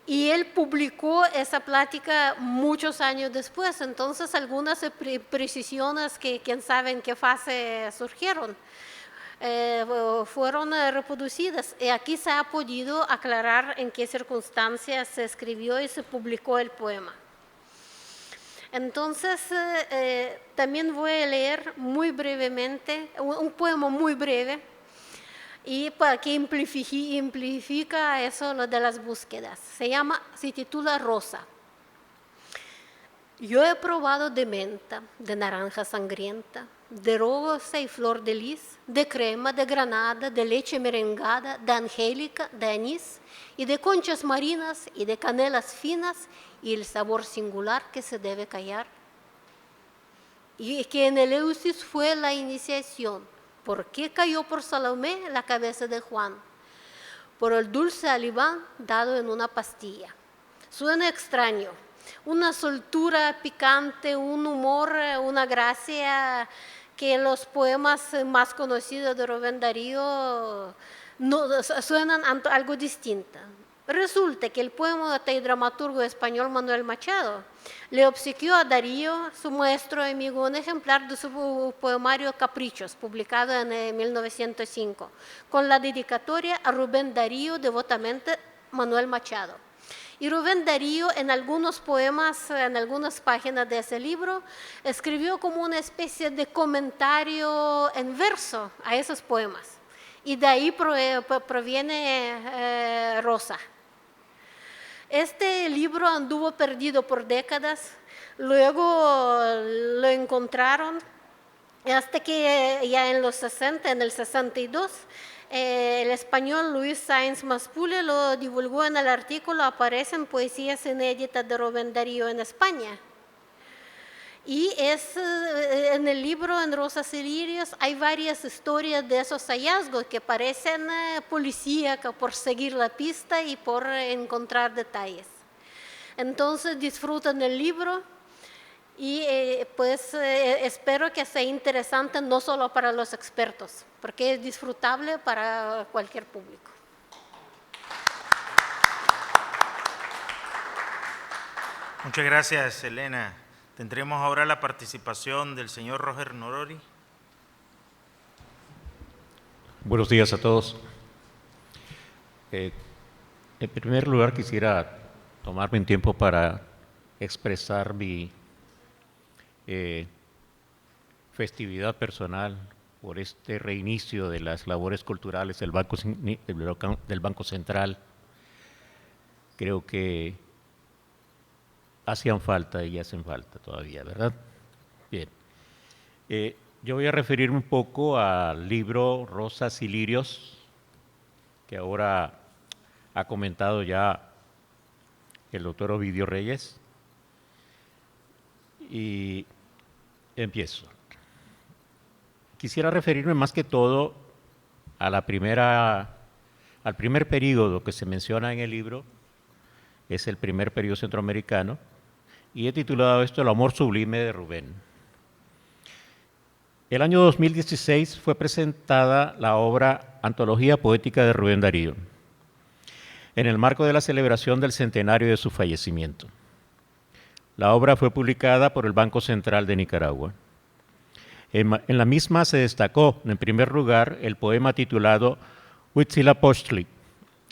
Y él publicó esa plática muchos años después. Entonces, algunas precisiones que quién sabe en qué fase surgieron fueron reproducidas. Y aquí se ha podido aclarar en qué circunstancias se escribió y se publicó el poema. Entonces, también voy a leer muy brevemente, un poema muy breve, y para que amplifica eso lo de las búsquedas. Se titula Rosa. Yo he probado de menta, de naranja sangrienta, de rosa y flor de lis, de crema, de granada, de leche merengada, de angélica, de anís y de conchas marinas y de canelas finas y el sabor singular que se debe callar. Y que en Eleusis fue la iniciación. ¿Por qué cayó por Salomé la cabeza de Juan? Por el dulce alibán dado en una pastilla. Suena extraño. Una soltura picante, un humor, una gracia que en los poemas más conocidos de Rubén Darío suenan algo distinta. Resulta que el poeta y dramaturgo español Manuel Machado le obsequió a Darío, su maestro amigo, un ejemplar de su poemario Caprichos, publicado en 1905, con la dedicatoria a Rubén Darío, devotamente Manuel Machado. Y Rubén Darío, en algunos poemas, en algunas páginas de ese libro, escribió como una especie de comentario en verso a esos poemas. Y de ahí proviene Rosa. Este libro anduvo perdido por décadas, luego lo encontraron, hasta que ya en los 60, en el 62, el español Luis Sáenz Maspule lo divulgó en el artículo Aparecen poesías inéditas de Rubén Darío en España. Y en el libro, en Rosas y Lirios, hay varias historias de esos hallazgos que parecen policíacas por seguir la pista y por encontrar detalles. Entonces disfrutan el libro y espero que sea interesante no solo para los expertos, porque es disfrutable para cualquier público. Muchas gracias, Elena. Tendremos ahora la participación del señor Roger Norori. Buenos días a todos. En primer lugar, quisiera tomarme un tiempo para expresar mi festividad personal por este reinicio de las labores culturales del Banco Central. Creo que hacían falta y hacen falta todavía, ¿verdad? Bien. Yo voy a referirme un poco al libro Rosas y Lirios, que ahora ha comentado ya el doctor Ovidio Reyes. Y empiezo. Quisiera referirme más que todo a al primer período que se menciona en el libro, es el primer período centroamericano, y he titulado esto El amor sublime de Rubén. El año 2016 fue presentada la obra Antología Poética de Rubén Darío, en el marco de la celebración del centenario de su fallecimiento. La obra fue publicada por el Banco Central de Nicaragua. En la misma se destacó, en primer lugar, el poema titulado Huitzilopochtli,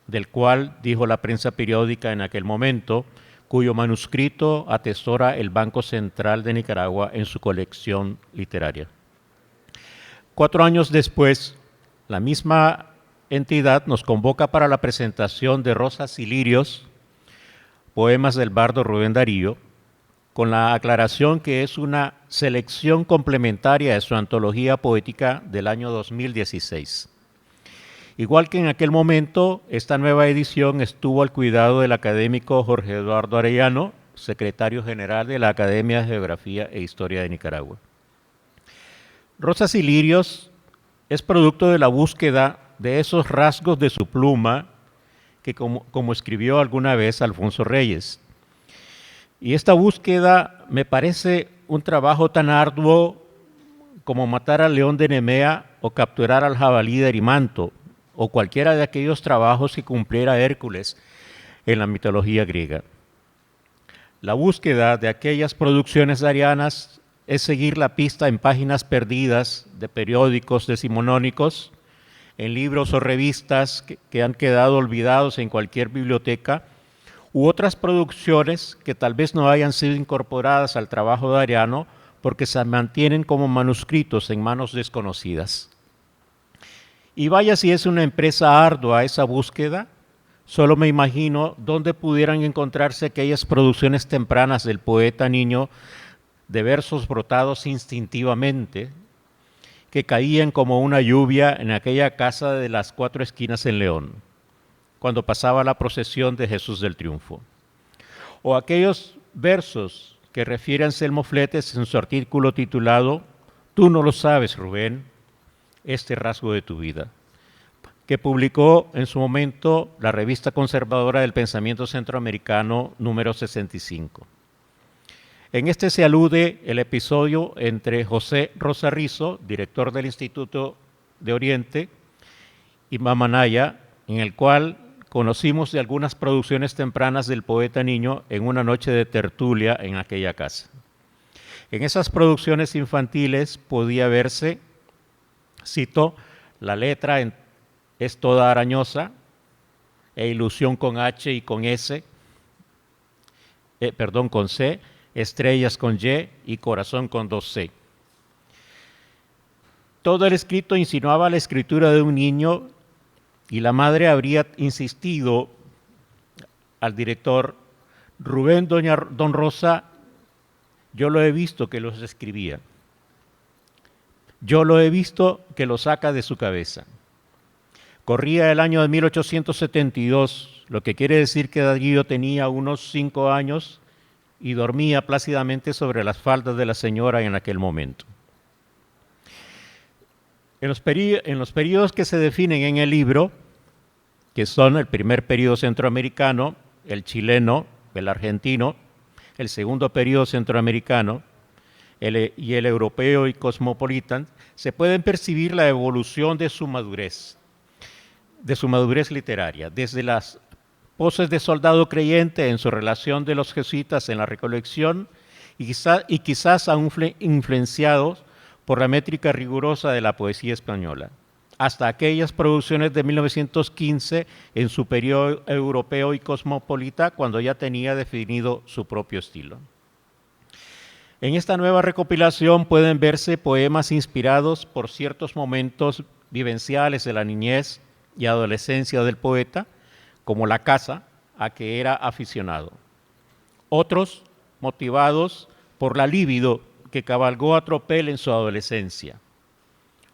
del cual dijo la prensa periódica en aquel momento, cuyo manuscrito atesora el Banco Central de Nicaragua en su colección literaria. 4 años después, la misma entidad nos convoca para la presentación de Rosas y Lirios, poemas del bardo Rubén Darío, con la aclaración que es una selección complementaria de su antología poética del año 2016. Igual que en aquel momento, esta nueva edición estuvo al cuidado del académico Jorge Eduardo Arellano, secretario general de la Academia de Geografía e Historia de Nicaragua. Rosas y Lirios es producto de la búsqueda de esos rasgos de su pluma que como escribió alguna vez Alfonso Reyes. Y esta búsqueda me parece un trabajo tan arduo como matar al león de Nemea o capturar al jabalí de Erimanto, o cualquiera de aquellos trabajos que cumpliera Hércules en la mitología griega. La búsqueda de aquellas producciones darianas es seguir la pista en páginas perdidas de periódicos decimonónicos, en libros o revistas que han quedado olvidados en cualquier biblioteca, u otras producciones que tal vez no hayan sido incorporadas al trabajo dariano porque se mantienen como manuscritos en manos desconocidas. Y vaya si es una empresa ardua esa búsqueda. Solo me imagino dónde pudieran encontrarse aquellas producciones tempranas del poeta niño de versos brotados instintivamente, que caían como una lluvia en aquella casa de las 4 esquinas en León, cuando pasaba la procesión de Jesús del Triunfo. O aquellos versos que refiere Anselmo Fletes en su artículo titulado «Tú no lo sabes, Rubén, este rasgo de tu vida», que publicó en su momento la revista conservadora del pensamiento centroamericano número 65. En este se alude el episodio entre José Rosarrizo, director del Instituto de Oriente, y Mamanaya, en el cual conocimos de algunas producciones tempranas del poeta niño en una noche de tertulia en aquella casa. En esas producciones infantiles podía verse, cito, la letra es toda arañosa, e ilusión con H y con S, con C, estrellas con Y corazón con 2 C. Todo el escrito insinuaba la escritura de un niño y la madre habría insistido al director, Rubén, don Rosa, yo lo he visto que los escribía. Yo lo he visto que lo saca de su cabeza. Corría el año de 1872, lo que quiere decir que Darío tenía unos 5 años y dormía plácidamente sobre las faldas de la señora en aquel momento. En los periodos que se definen en el libro, que son el primer periodo centroamericano, el chileno, el argentino, el segundo periodo centroamericano y el europeo y cosmopolitan, se pueden percibir la evolución de su madurez literaria, desde las poses de soldado creyente en su relación de los jesuitas en la recolección y quizás aún influenciados por la métrica rigurosa de la poesía española, hasta aquellas producciones de 1915 en su periodo europeo y cosmopolita, cuando ya tenía definido su propio estilo. En esta nueva recopilación pueden verse poemas inspirados por ciertos momentos vivenciales de la niñez y adolescencia del poeta, como la casa a que era aficionado. Otros motivados por la libido que cabalgó a tropel en su adolescencia.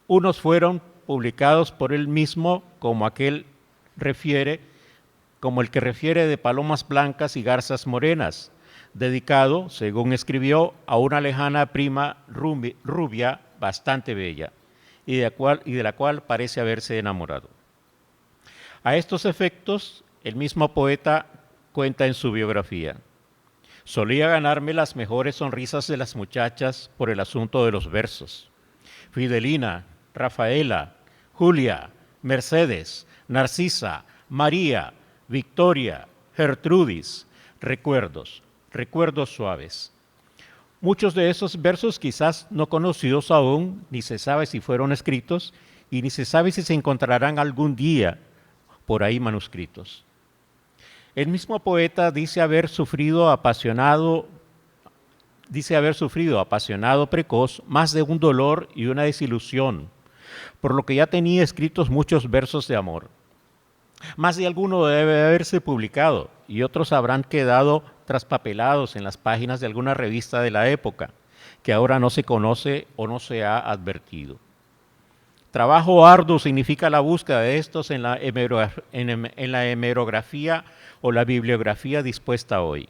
Unos fueron publicados por él mismo como el que refiere de palomas blancas y garzas morenas, dedicado, según escribió, a una lejana prima rubia bastante bella y de la cual parece haberse enamorado. A estos efectos, el mismo poeta cuenta en su biografía: solía ganarme las mejores sonrisas de las muchachas por el asunto de los versos. Fidelina, Rafaela, Julia, Mercedes, Narcisa, María, Victoria, Gertrudis, recuerdos suaves. Muchos de esos versos quizás no conocidos aún, ni se sabe si fueron escritos y ni se sabe si se encontrarán algún día por ahí manuscritos. El mismo poeta dice haber sufrido apasionado precoz más de un dolor y una desilusión, por lo que ya tenía escritos muchos versos de amor. Más de alguno debe haberse publicado y otros habrán quedado traspapelados en las páginas de alguna revista de la época, que ahora no se conoce o no se ha advertido. Trabajo arduo significa la búsqueda de estos en la hemerografía o la bibliografía dispuesta hoy.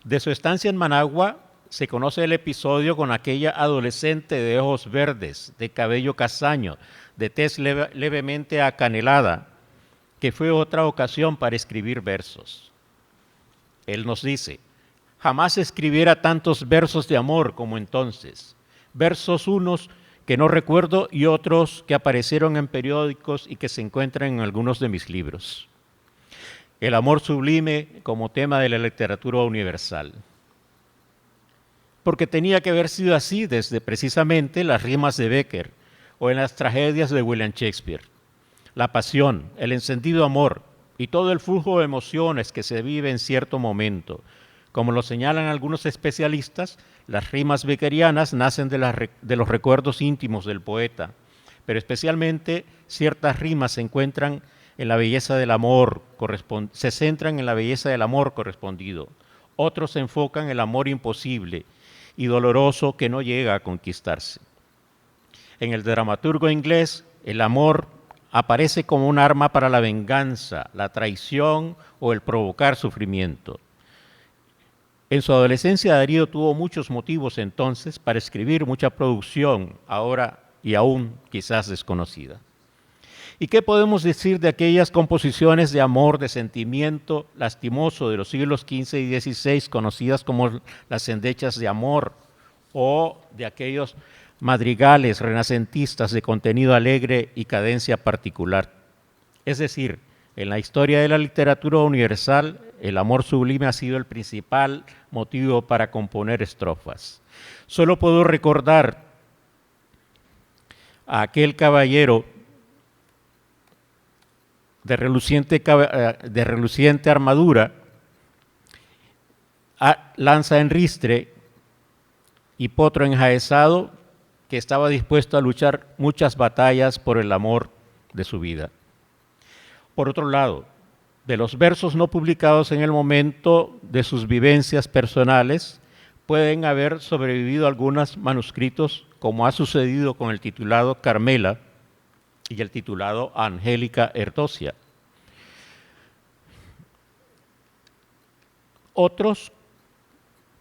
De su estancia en Managua se conoce el episodio con aquella adolescente de ojos verdes, de cabello castaño, de tez levemente acanelada, que fue otra ocasión para escribir versos. Él nos dice: jamás escribiera tantos versos de amor como entonces, versos unos que no recuerdo y otros que aparecieron en periódicos y que se encuentran en algunos de mis libros. El amor sublime como tema de la literatura universal. Porque tenía que haber sido así desde precisamente las rimas de Becker o en las tragedias de William Shakespeare. La pasión, el encendido amor y todo el flujo de emociones que se vive en cierto momento. Como lo señalan algunos especialistas, las rimas beckerianas nacen de los recuerdos íntimos del poeta, pero especialmente ciertas rimas se encuentran en la belleza del amor, se centran en la belleza del amor correspondido. Otros se enfocan en el amor imposible y doloroso que no llega a conquistarse. En el dramaturgo inglés, el amor aparece como un arma para la venganza, la traición o el provocar sufrimiento. En su adolescencia, Darío tuvo muchos motivos entonces para escribir mucha producción, ahora y aún quizás desconocida. ¿Y qué podemos decir de aquellas composiciones de amor, de sentimiento lastimoso de los siglos XV y XVI, conocidas como las endechas de amor, o de aquellos madrigales renacentistas de contenido alegre y cadencia particular? Es decir, en la historia de la literatura universal, el amor sublime ha sido el principal motivo para componer estrofas. Solo puedo recordar a aquel caballero de reluciente armadura, lanza en ristre y potro enjaezado, que estaba dispuesto a luchar muchas batallas por el amor de su vida. Por otro lado, de los versos no publicados en el momento de sus vivencias personales, pueden haber sobrevivido algunos manuscritos, como ha sucedido con el titulado Carmela y el titulado Angélica Erdosia. Otros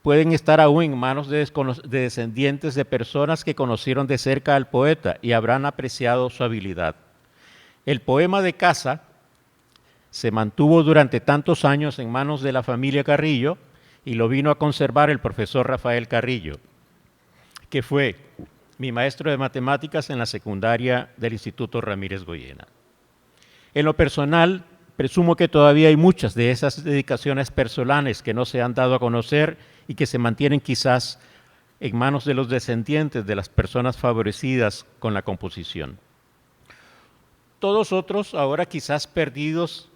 pueden estar aún en manos de descendientes de personas que conocieron de cerca al poeta y habrán apreciado su habilidad. El poema de Casa se mantuvo durante tantos años en manos de la familia Carrillo y lo vino a conservar el profesor Rafael Carrillo, que fue mi maestro de matemáticas en la secundaria del Instituto Ramírez Goyena. En lo personal, presumo que todavía hay muchas de esas dedicaciones personales que no se han dado a conocer y que se mantienen quizás en manos de los descendientes de las personas favorecidas con la composición. Todos otros ahora quizás perdidos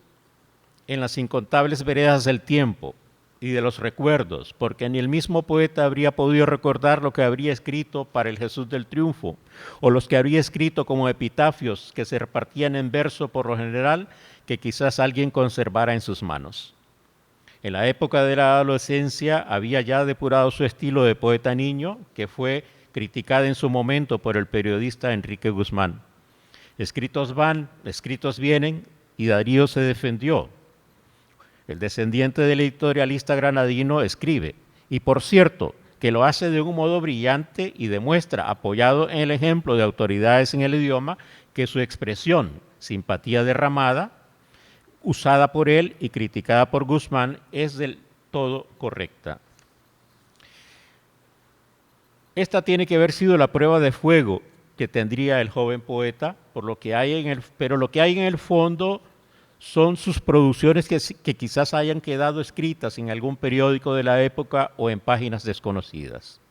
en las incontables veredas del tiempo y de los recuerdos, porque ni el mismo poeta habría podido recordar lo que habría escrito para el Jesús del Triunfo, o los que habría escrito como epitafios que se repartían en verso por lo general, que quizás alguien conservara en sus manos. En la época de la adolescencia había ya depurado su estilo de poeta niño, que fue criticada en su momento por el periodista Enrique Guzmán. Escritos van, escritos vienen, y Darío se defendió. El descendiente del editorialista granadino escribe, y por cierto, que lo hace de un modo brillante y demuestra, apoyado en el ejemplo de autoridades en el idioma, que su expresión, simpatía derramada, usada por él y criticada por Guzmán, es del todo correcta. Esta tiene que haber sido la prueba de fuego que tendría el joven poeta, pero lo que hay en el fondo son sus producciones que quizás hayan quedado escritas en algún periódico de la época o en páginas desconocidas.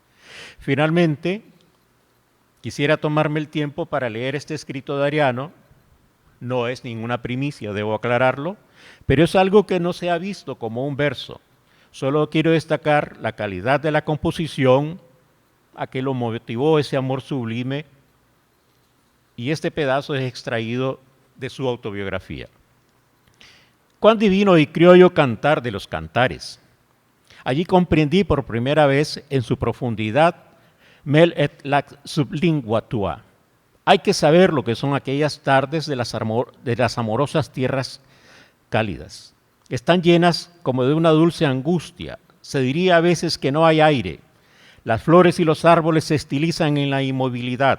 Finalmente, quisiera tomarme el tiempo para leer este escrito de Ariano. No es ninguna primicia, debo aclararlo, pero es algo que no se ha visto como un verso. Solo quiero destacar la calidad de la composición, a que lo motivó ese amor sublime, y este pedazo es extraído de su autobiografía. Cuán divino y criollo cantar de los cantares. Allí comprendí por primera vez en su profundidad mel et lac sublingua tua. Hay que saber lo que son aquellas tardes de las amorosas tierras cálidas. Están llenas como de una dulce angustia. Se diría a veces que no hay aire. Las flores y los árboles se estilizan en la inmovilidad.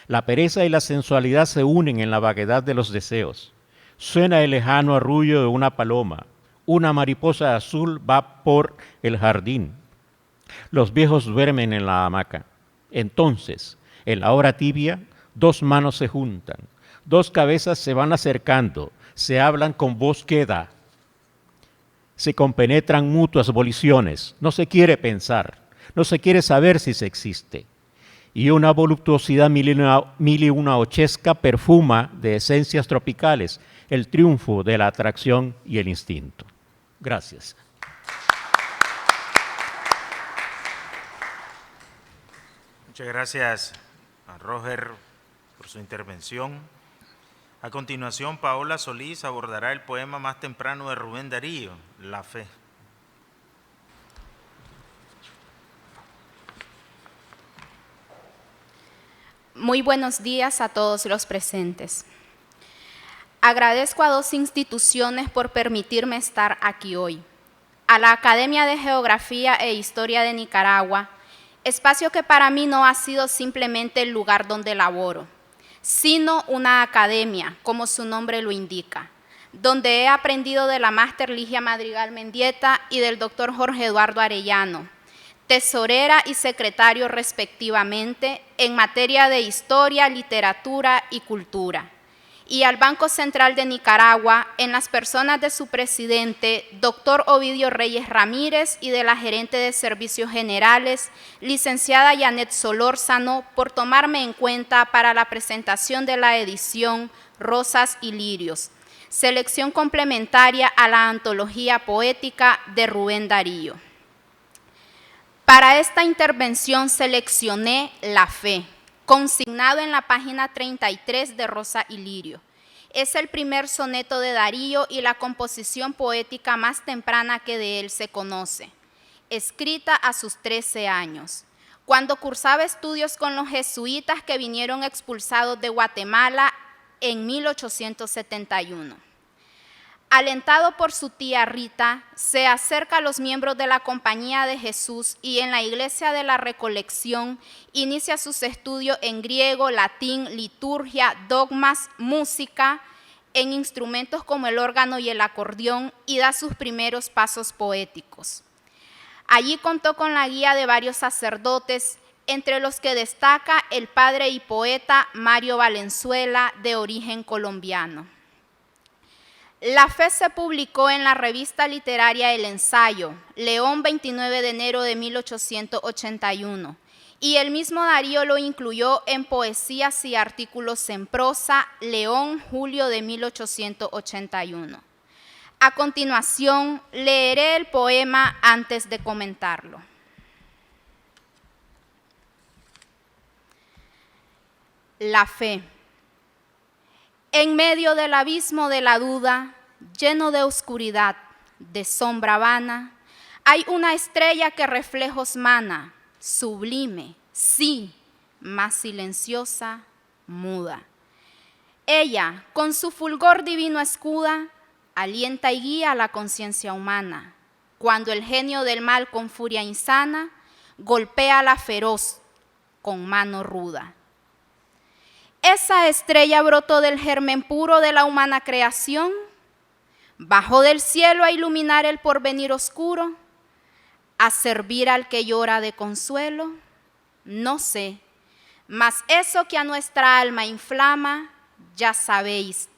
La pereza y la sensualidad se unen en la vaguedad de los deseos. Suena el lejano arrullo de una paloma. Una mariposa azul va por el jardín. Los viejos duermen en la hamaca. Entonces, en la hora tibia, dos manos se juntan. Dos cabezas se van acercando. Se hablan con voz queda. Se compenetran mutuas voliciones. No se quiere pensar. No se quiere saber si se existe. Y una voluptuosidad mil y una ochesca perfuma de esencias tropicales el triunfo de la atracción y el instinto. Gracias. Muchas gracias a Roger por su intervención. A continuación, Paola Solís abordará el poema más temprano de Rubén Darío, La Fe. Muy buenos días a todos los presentes. Agradezco a dos instituciones por permitirme estar aquí hoy. A la Academia de Geografía e Historia de Nicaragua, espacio que para mí no ha sido simplemente el lugar donde laboro, sino una academia, como su nombre lo indica, donde he aprendido de la máster Ligia Madrigal Mendieta y del doctor Jorge Eduardo Arellano, tesorera y secretario respectivamente en materia de historia, literatura y cultura, y al Banco Central de Nicaragua en las personas de su presidente, doctor Ovidio Reyes Ramírez, y de la gerente de Servicios Generales, licenciada Janet Solórzano, por tomarme en cuenta para la presentación de la edición Rosas y Lirios, selección complementaria a la antología poética de Rubén Darío. Para esta intervención seleccioné La Fe, consignado en la página 33 de Rosa y Lirio. Es el primer soneto de Darío y la composición poética más temprana que de él se conoce, escrita a sus 13 años, cuando cursaba estudios con los jesuitas que vinieron expulsados de Guatemala en 1871. Alentado por su tía Rita, se acerca a los miembros de la Compañía de Jesús y en la Iglesia de la Recolección inicia sus estudios en griego, latín, liturgia, dogmas, música, en instrumentos como el órgano y el acordeón, y da sus primeros pasos poéticos. Allí contó con la guía de varios sacerdotes, entre los que destaca el padre y poeta Mario Valenzuela, de origen colombiano. La Fe se publicó en la revista literaria El Ensayo, León, 29 de enero de 1881, y el mismo Darío lo incluyó en Poesías y Artículos en Prosa, León, julio de 1881. A continuación, leeré el poema antes de comentarlo. La Fe. En medio del abismo de la duda, lleno de oscuridad, de sombra vana, hay una estrella que reflejos mana, sublime, sí, más silenciosa, muda. Ella, con su fulgor divino escuda, alienta y guía a la conciencia humana, cuando el genio del mal con furia insana golpea a la feroz con mano ruda. Esa estrella brotó del germen puro de la humana creación, bajó del cielo a iluminar el porvenir oscuro, a servir al que llora de consuelo, no sé, mas eso que a nuestra alma inflama, ya sabéis,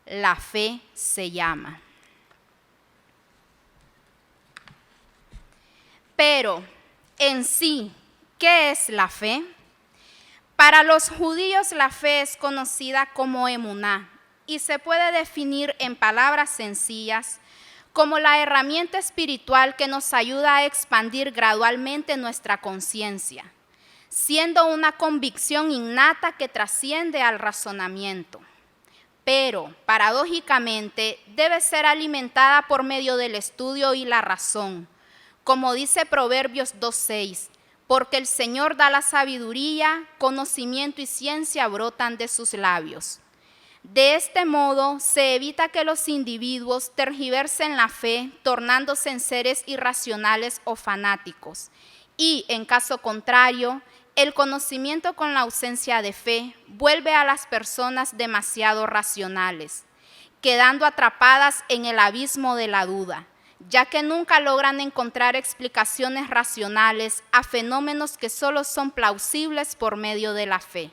la fe se llama. Pero, en sí, ¿qué es la fe? Para los judíos la fe es conocida como emuná y se puede definir en palabras sencillas como la herramienta espiritual que nos ayuda a expandir gradualmente nuestra conciencia, siendo una convicción innata que trasciende al razonamiento. Pero, paradójicamente, debe ser alimentada por medio del estudio y la razón, como dice Proverbios 2:6. Porque el Señor da la sabiduría, conocimiento y ciencia brotan de sus labios. De este modo, se evita que los individuos tergiversen la fe, tornándose en seres irracionales o fanáticos. Y, en caso contrario, el conocimiento con la ausencia de fe vuelve a las personas demasiado racionales, quedando atrapadas en el abismo de la duda, ya que nunca logran encontrar explicaciones racionales a fenómenos que solo son plausibles por medio de la fe.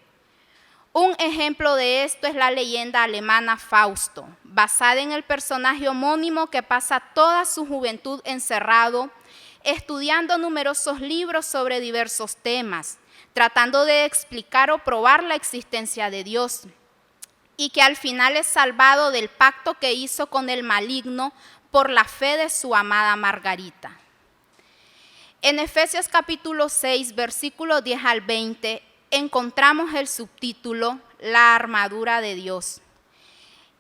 Un ejemplo de esto es la leyenda alemana Fausto, basada en el personaje homónimo que pasa toda su juventud encerrado, estudiando numerosos libros sobre diversos temas, tratando de explicar o probar la existencia de Dios, y que al final es salvado del pacto que hizo con el maligno por la fe de su amada Margarita. En Efesios capítulo 6, versículos 10 al 20, encontramos el subtítulo La armadura de Dios.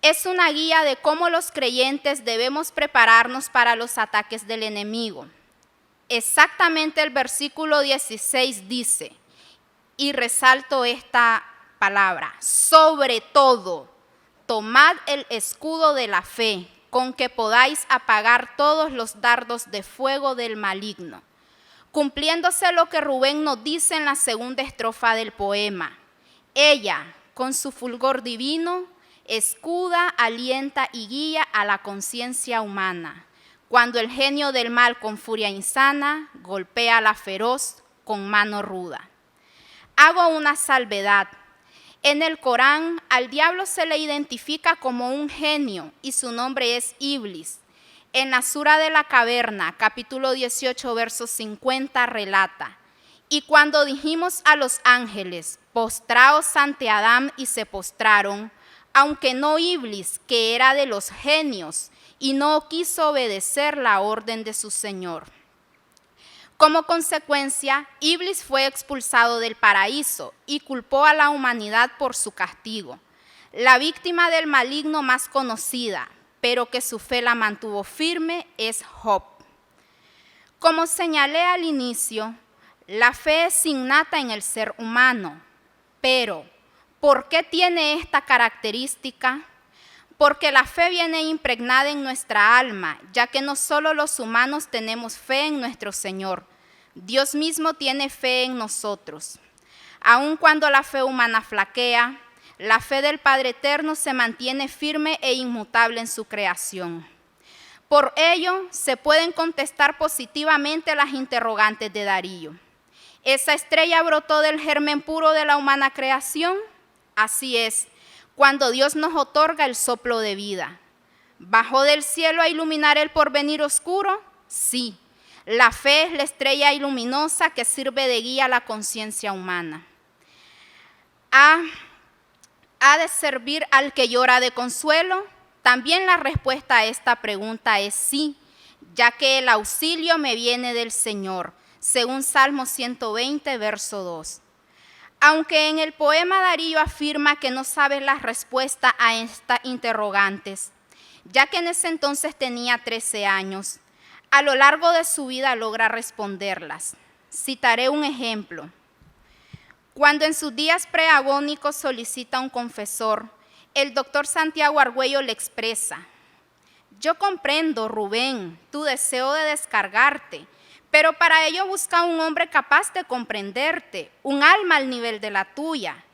Es una guía de cómo los creyentes debemos prepararnos para los ataques del enemigo. Exactamente el versículo 16 dice, y resalto esta palabra, sobre todo, tomad el escudo de la fe, con que podáis apagar todos los dardos de fuego del maligno. Cumpliéndose lo que Rubén nos dice en la segunda estrofa del poema. Ella, con su fulgor divino, escuda, alienta y guía a la conciencia humana, cuando el genio del mal con furia insana golpea a la feroz con mano ruda. Hago una salvedad. En el Corán, al diablo se le identifica como un genio y su nombre es Iblis. En la Sura de la Caverna, capítulo 18, verso 50, relata, y cuando dijimos a los ángeles, postraos ante Adán y se postraron, aunque no Iblis, que era de los genios, y no quiso obedecer la orden de su Señor. Como consecuencia, Iblis fue expulsado del paraíso y culpó a la humanidad por su castigo. La víctima del maligno más conocida, pero que su fe la mantuvo firme, es Job. Como señalé al inicio, la fe es innata en el ser humano, pero ¿por qué tiene esta característica? Porque la fe viene impregnada en nuestra alma, ya que no solo los humanos tenemos fe en nuestro Señor, Dios mismo tiene fe en nosotros. Aun cuando la fe humana flaquea, la fe del Padre Eterno se mantiene firme e inmutable en su creación. Por ello, se pueden contestar positivamente las interrogantes de Darío. ¿Esa estrella brotó del germen puro de la humana creación? Así es, cuando Dios nos otorga el soplo de vida. ¿Bajó del cielo a iluminar el porvenir oscuro? Sí. La fe es la estrella luminosa que sirve de guía a la conciencia humana. ¿Ha de servir al que llora de consuelo? También la respuesta a esta pregunta es sí, ya que el auxilio me viene del Señor, según Salmo 120, verso 2. Aunque en el poema Darío afirma que no sabe la respuesta a estas interrogantes, ya que en ese entonces tenía 13 años, a lo largo de su vida logra responderlas. Citaré un ejemplo. Cuando en sus días preagónicos solicita un confesor, el doctor Santiago Argüello le expresa: yo comprendo, Rubén, tu deseo de descargarte, pero para ello busca un hombre capaz de comprenderte, un alma al nivel de la tuya.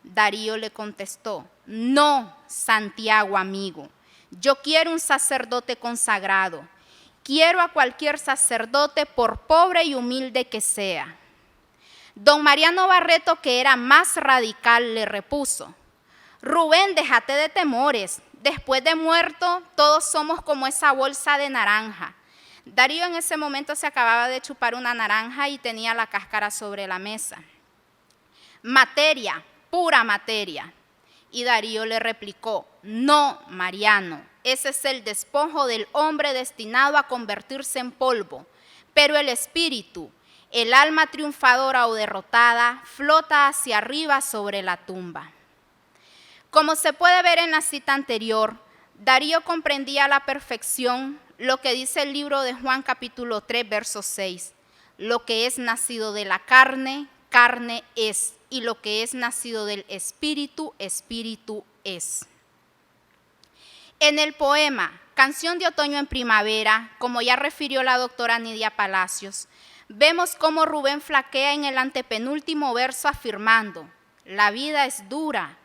Darío le contestó: no, Santiago amigo, yo quiero un sacerdote consagrado. Quiero a cualquier sacerdote, por pobre y humilde que sea. Don Mariano Barreto, que era más radical, le repuso: Rubén, déjate de temores. Después de muerto, todos somos como esa bolsa de naranja. Darío en ese momento se acababa de chupar una naranja y tenía la cáscara sobre la mesa. Materia, pura materia. Y Darío le replicó: no, Mariano, ese es el despojo del hombre destinado a convertirse en polvo, pero el espíritu, el alma triunfadora o derrotada, flota hacia arriba sobre la tumba. Como se puede ver en la cita anterior, Darío comprendía a la perfección lo que dice el libro de Juan capítulo 3, verso 6. Lo que es nacido de la carne, carne es, y lo que es nacido del espíritu, espíritu es. En el poema Canción de Otoño en Primavera, como ya refirió la doctora Nidia Palacios, vemos cómo Rubén flaquea en el antepenúltimo verso afirmando: la vida es dura,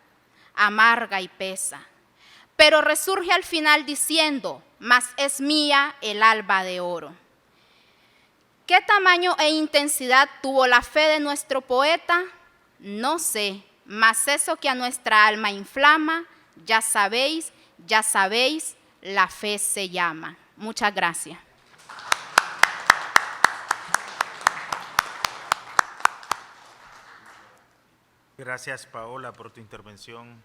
amarga y pesa, pero resurge al final diciendo: mas es mía el alba de oro. ¿Qué tamaño e intensidad tuvo la fe de nuestro poeta? No sé, mas eso que a nuestra alma inflama, ya sabéis, la fe se llama. Muchas gracias. Gracias, Paola, por tu intervención.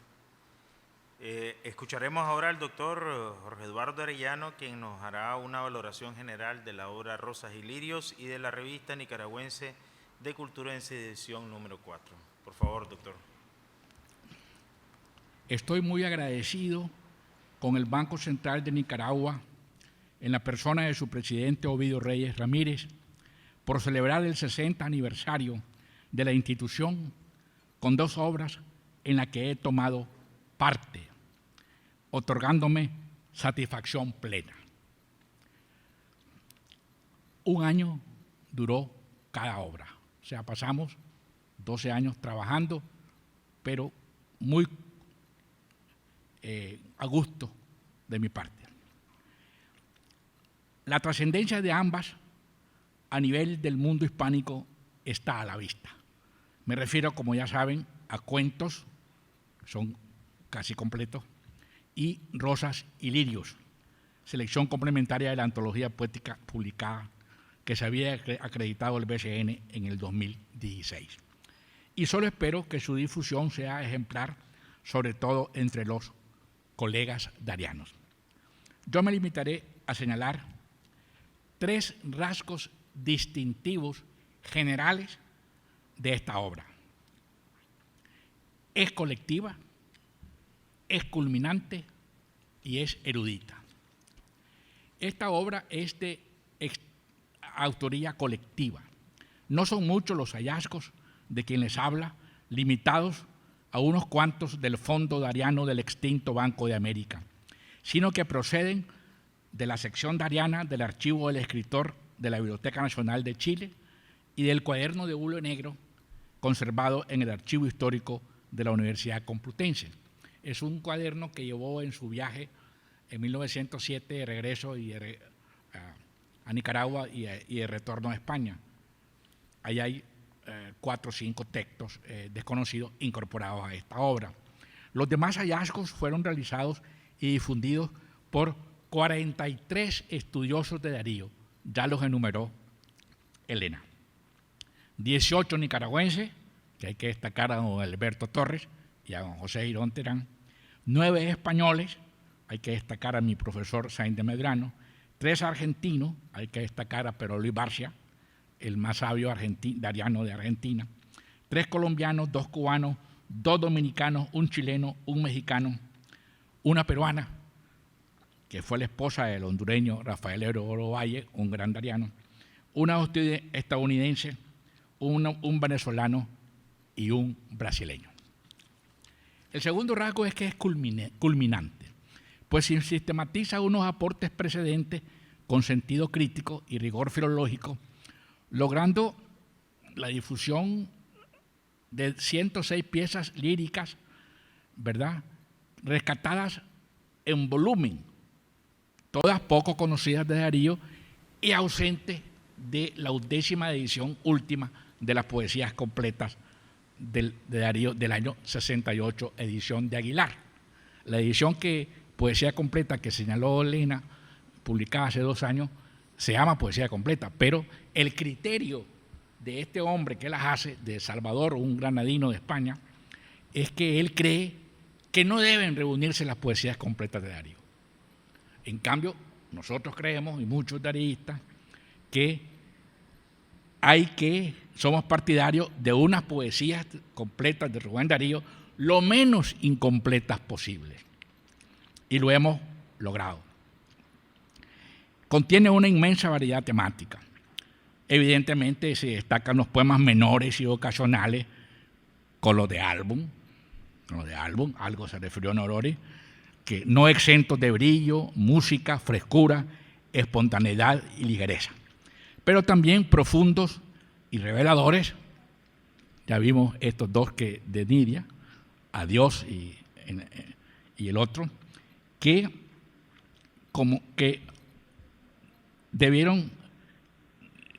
Escucharemos ahora al doctor Jorge Eduardo Arellano, quien nos hará una valoración general de la obra Rosas y Lirios y de la revista nicaragüense de Cultura en su edición número 4. Por favor, doctor. Estoy muy agradecido con el Banco Central de Nicaragua, en la persona de su presidente Ovidio Reyes Ramírez, por celebrar el 60 aniversario de la institución con 2 obras en las que he tomado parte, otorgándome satisfacción plena. Un año duró cada obra, o sea, pasamos 12 años trabajando, pero muy a gusto de mi parte. La trascendencia de ambas a nivel del mundo hispánico está a la vista. Me refiero, como ya saben, a Cuentos, son casi completos, y Rosas y Lirios, selección complementaria de la antología poética publicada que se había acreditado el BCN en el 2016. Y solo espero que su difusión sea ejemplar, sobre todo entre los colegas darianos. Yo me limitaré a señalar 3 rasgos distintivos generales de esta obra. Es colectiva, es culminante y es erudita. Esta obra es de autoría colectiva. No son muchos los hallazgos de quien les habla, limitados a unos cuantos del fondo dariano del extinto Banco de América, sino que proceden de la sección dariana del archivo del escritor de la Biblioteca Nacional de Chile y del cuaderno de hule negro conservado en el archivo histórico de la Universidad Complutense. Es un cuaderno que llevó en su viaje en 1907 de regreso a Nicaragua y de retorno a España. Ahí hay 4 o 5 textos desconocidos incorporados a esta obra. Los demás hallazgos fueron realizados y difundidos por 43 estudiosos de Darío, ya los enumeró Elena. 18 nicaragüenses, que hay que destacar a don Alberto Torres y a don José Girón Terán. 9 españoles, hay que destacar a mi profesor Sainz de Medrano. 3 argentinos, hay que destacar a Pedro Luis Barcia, el más sabio dariano de Argentina. 3 colombianos, 2 cubanos, 2 dominicanos, 1 chileno, 1 mexicano, 1 peruana, que fue la esposa del hondureño Rafael Oro Valle, un gran dariano, 1 estadounidense, 1 venezolano y 1 brasileño. El segundo rasgo es que es culminante, pues sistematiza unos aportes precedentes con sentido crítico y rigor filológico, logrando la difusión de 106 piezas líricas, ¿verdad?, rescatadas en volumen, todas poco conocidas de Darío y ausentes de la 10ª edición última de las poesías completas de Darío del año 68, edición de Aguilar. La edición poesía completa que señaló Elena, publicada hace 2 años, se llama Poesía Completa, pero el criterio de este hombre que las hace, de Salvador, un granadino de España, es que él cree que no deben reunirse las poesías completas de Darío. En cambio, nosotros creemos, y muchos daríistas, que somos partidarios de unas poesías completas de Rubén Darío lo menos incompletas posibles. Y lo hemos logrado. Contiene una inmensa variedad temática. Evidentemente se destacan los poemas menores y ocasionales con los de álbum, algo se refirió a Norori, que no exentos de brillo, música, frescura, espontaneidad y ligereza, pero también profundos y reveladores. Ya vimos estos 2 de Nidia, Adiós y el otro, que debieron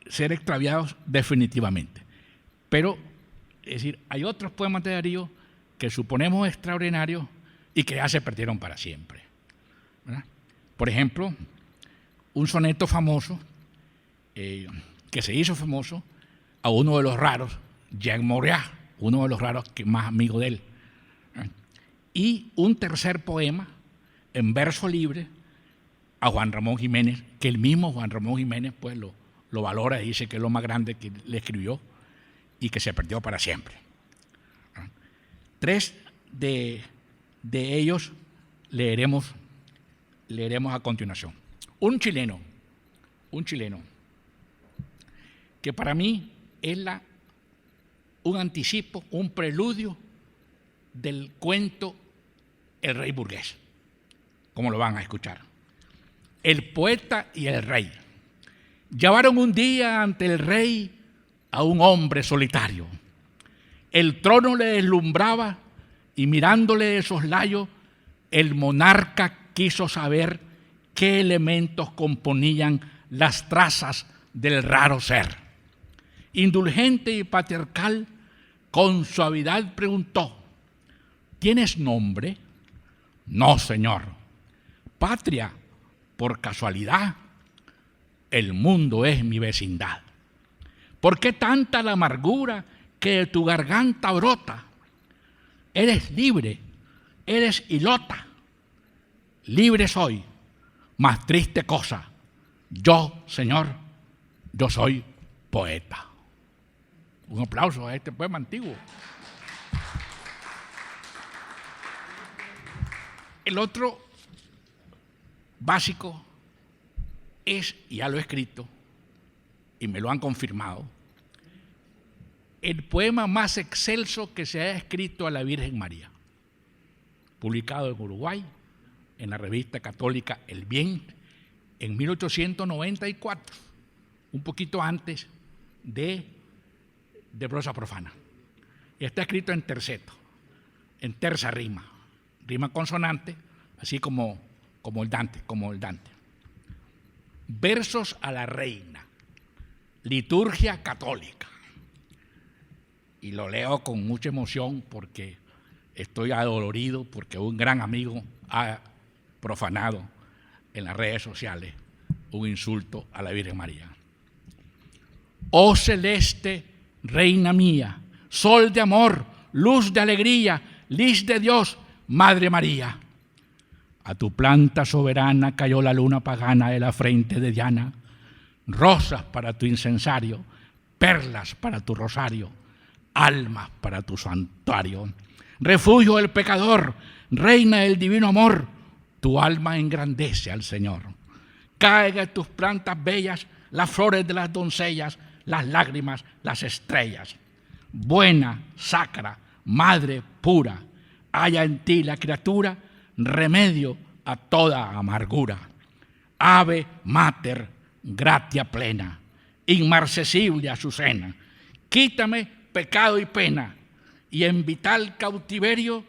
ser extraviados definitivamente. Pero, es decir, hay otros poemas de Darío que suponemos extraordinarios y que ya se perdieron para siempre, ¿verdad? Por ejemplo, un soneto famoso, que se hizo famoso a uno de los raros, Jean Moriat, uno de los raros que más amigo de él, ¿verdad? Y un tercer poema en verso libre a Juan Ramón Jiménez, que el mismo Juan Ramón Jiménez pues lo valora y dice que es lo más grande que le escribió y que se perdió para siempre. 3 de ellos leeremos a continuación. Un chileno, que para mí es un anticipo, un preludio del cuento El Rey Burgués, como lo van a escuchar. El poeta y el rey. Llevaron un día ante el rey a un hombre solitario. El trono le deslumbraba y mirándole de soslayo, el monarca quiso saber qué elementos componían las trazas del raro ser. Indulgente y patriarcal, con suavidad preguntó: ¿tienes nombre? No, señor. Patria, por casualidad, el mundo es mi vecindad. ¿Por qué tanta la amargura que de tu garganta brota? Eres libre, eres hilota. Libre soy, más triste cosa. Yo, señor, yo soy poeta. Un aplauso a este poema antiguo. El otro básico es, ya lo he escrito y me lo han confirmado, el poema más excelso que se ha escrito a la Virgen María, publicado en Uruguay, en la revista católica El Bien, en 1894, un poquito antes de Prosa Profana. Y está escrito en terceto, en terza rima consonante, así como el Dante. Versos a la reina, liturgia católica. Y lo leo con mucha emoción porque estoy adolorido, porque un gran amigo ha profanado en las redes sociales un insulto a la Virgen María. Oh celeste reina mía, sol de amor, luz de alegría, lis de Dios, Madre María. A tu planta soberana cayó la luna pagana de la frente de Diana, rosas para tu incensario, perlas para tu rosario, almas para tu santuario. Refugio del pecador, reina del divino amor, tu alma engrandece al Señor. Caiga en tus plantas bellas las flores de las doncellas, las lágrimas, las estrellas. Buena, sacra, madre pura, haya en ti la criatura remedio a toda amargura. Ave mater, gratia plena, inmarcesible Azucena, quítame pecado y pena, y en vital cautiverio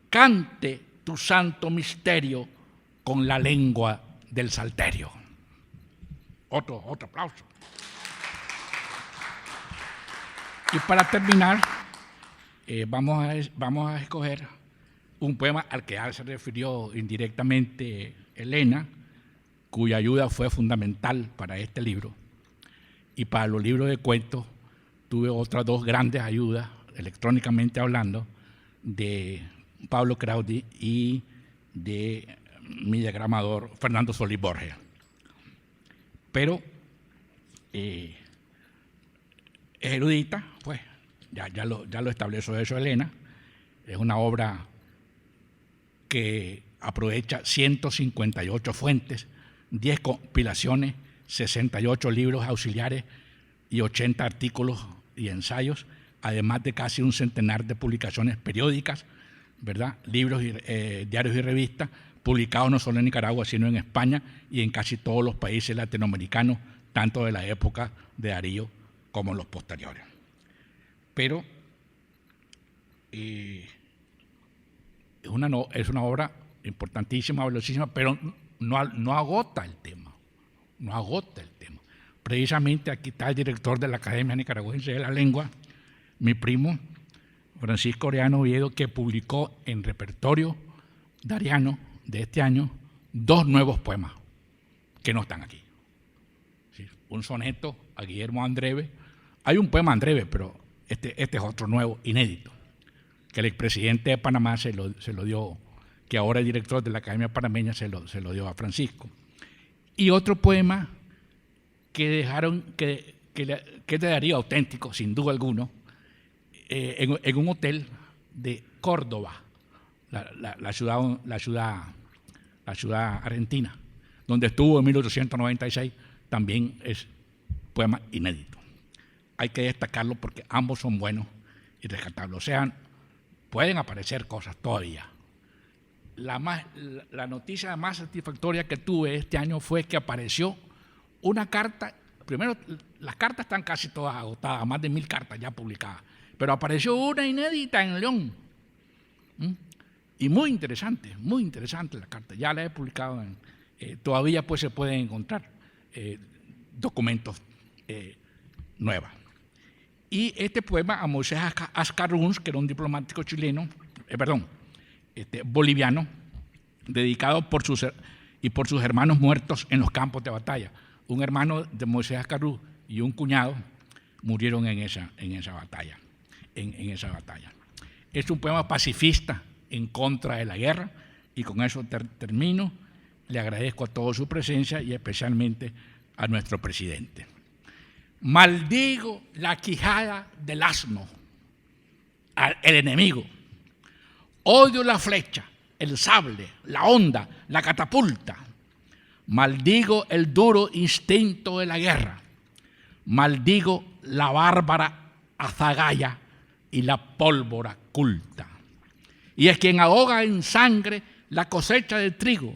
cante tu santo misterio con la lengua del salterio. Otro aplauso. Y para terminar, vamos a escoger un poema al que ya se refirió indirectamente Elena, cuya ayuda fue fundamental para este libro. Y para los libros de cuentos tuve otras dos grandes ayudas, electrónicamente hablando, de Pablo Crowdy y de mi diagramador Fernando Solís Borges. Pero es erudita, pues ya lo estableció eso Elena. Es una obra que aprovecha 158 fuentes, 10 compilaciones, 68 libros auxiliares y 80 artículos y ensayos, además de casi un centenar de publicaciones periódicas, ¿verdad? Libros, diarios y revistas, publicados no solo en Nicaragua, sino en España y en casi todos los países latinoamericanos, tanto de la época de Darío como los posteriores. Pero es una obra importantísima, velocísima, pero no agota el tema. No agota el tema. Precisamente aquí está el director de la Academia Nicaragüense de la Lengua, mi primo Francisco Oreano Oviedo, que publicó en Repertorio Dariano de este año 2 nuevos poemas que no están aquí. ¿Sí? Un soneto a Guillermo Andreve. Hay un poema a Andreve, pero este es otro nuevo, inédito, que el expresidente de Panamá se lo dio, que ahora es director de la Academia Panameña, se lo dio a Francisco. Y otro poema que dejaron, que es de Darío auténtico, sin duda alguno, en un hotel de Córdoba, la ciudad argentina, donde estuvo en 1896, también es poema inédito. Hay que destacarlo porque ambos son buenos y rescatables. O sea, pueden aparecer cosas todavía. La noticia más satisfactoria que tuve este año fue que apareció una carta. Primero, las cartas están casi todas agotadas, más de 1000 cartas ya publicadas, pero apareció una inédita en León. Y muy interesante la carta. Ya la he publicado, todavía pues se pueden encontrar documentos nuevos. Y este poema a Moisés Ascarruns, que era un diplomático chileno, boliviano, dedicado por sus hermanos muertos en los campos de batalla. Un hermano de Moisés Ascarruns y un cuñado murieron en esa batalla. Es un poema pacifista en contra de la guerra, y con eso termino. Le agradezco a todos su presencia y especialmente a nuestro presidente. Maldigo la quijada del asno, el enemigo. Odio la flecha, el sable, la honda, la catapulta. Maldigo el duro instinto de la guerra. Maldigo la bárbara azagaya y la pólvora culta. Y a quien ahoga en sangre la cosecha de trigo,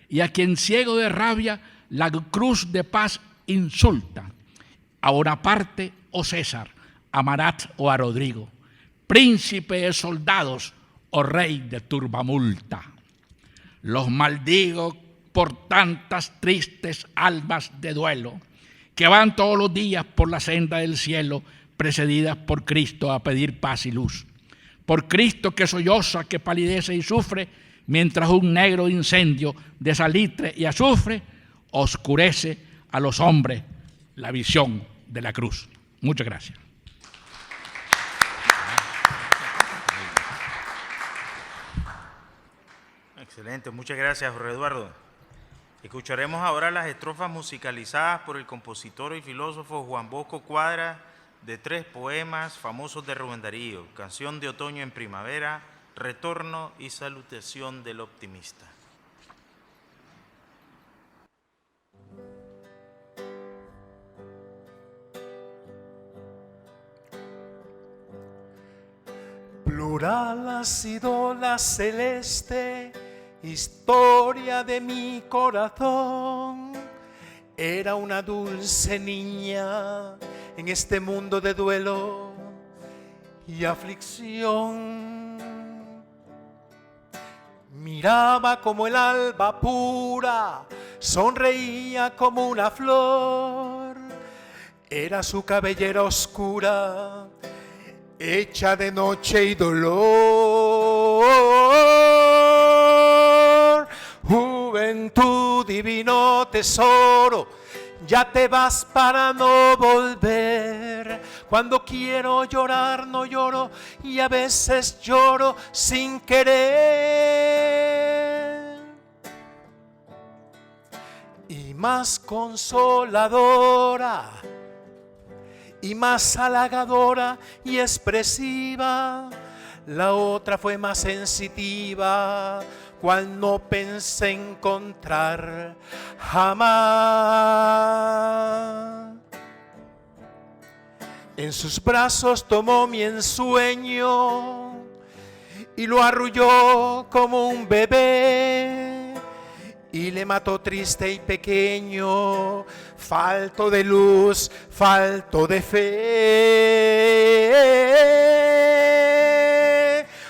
y a quien ciego de rabia la cruz de paz insulta. A Bonaparte o César, a Marat o a Rodrigo, príncipe de soldados o rey de turbamulta. Los maldigo por tantas tristes almas de duelo que van todos los días por la senda del cielo, precedidas por Cristo a pedir paz y luz. Por Cristo que solloza, que palidece y sufre, mientras un negro incendio de salitre y azufre oscurece a los hombres la visión de la cruz. Muchas gracias. Excelente, muchas gracias, Jorge Eduardo. Escucharemos ahora las estrofas musicalizadas por el compositor y filósofo Juan Bosco Cuadra de 3 poemas famosos de Rubén Darío: Canción de otoño en primavera, Retorno y Salutación del optimista. Plural ha sido la celeste historia de mi corazón. Era una dulce niña en este mundo de duelo y aflicción. Miraba como el alba pura, sonreía como una flor. Era su cabellera oscura, hecha de noche y dolor. Juventud, divino tesoro, ya te vas para no volver. Cuando quiero llorar no lloro, y a veces lloro sin querer. Y más consoladora, y más halagadora y expresiva, la otra fue más sensitiva, cual no pensé encontrar jamás. En sus brazos tomó mi ensueño y lo arrulló como un bebé, y le mató triste y pequeño, falto de luz, falto de fe.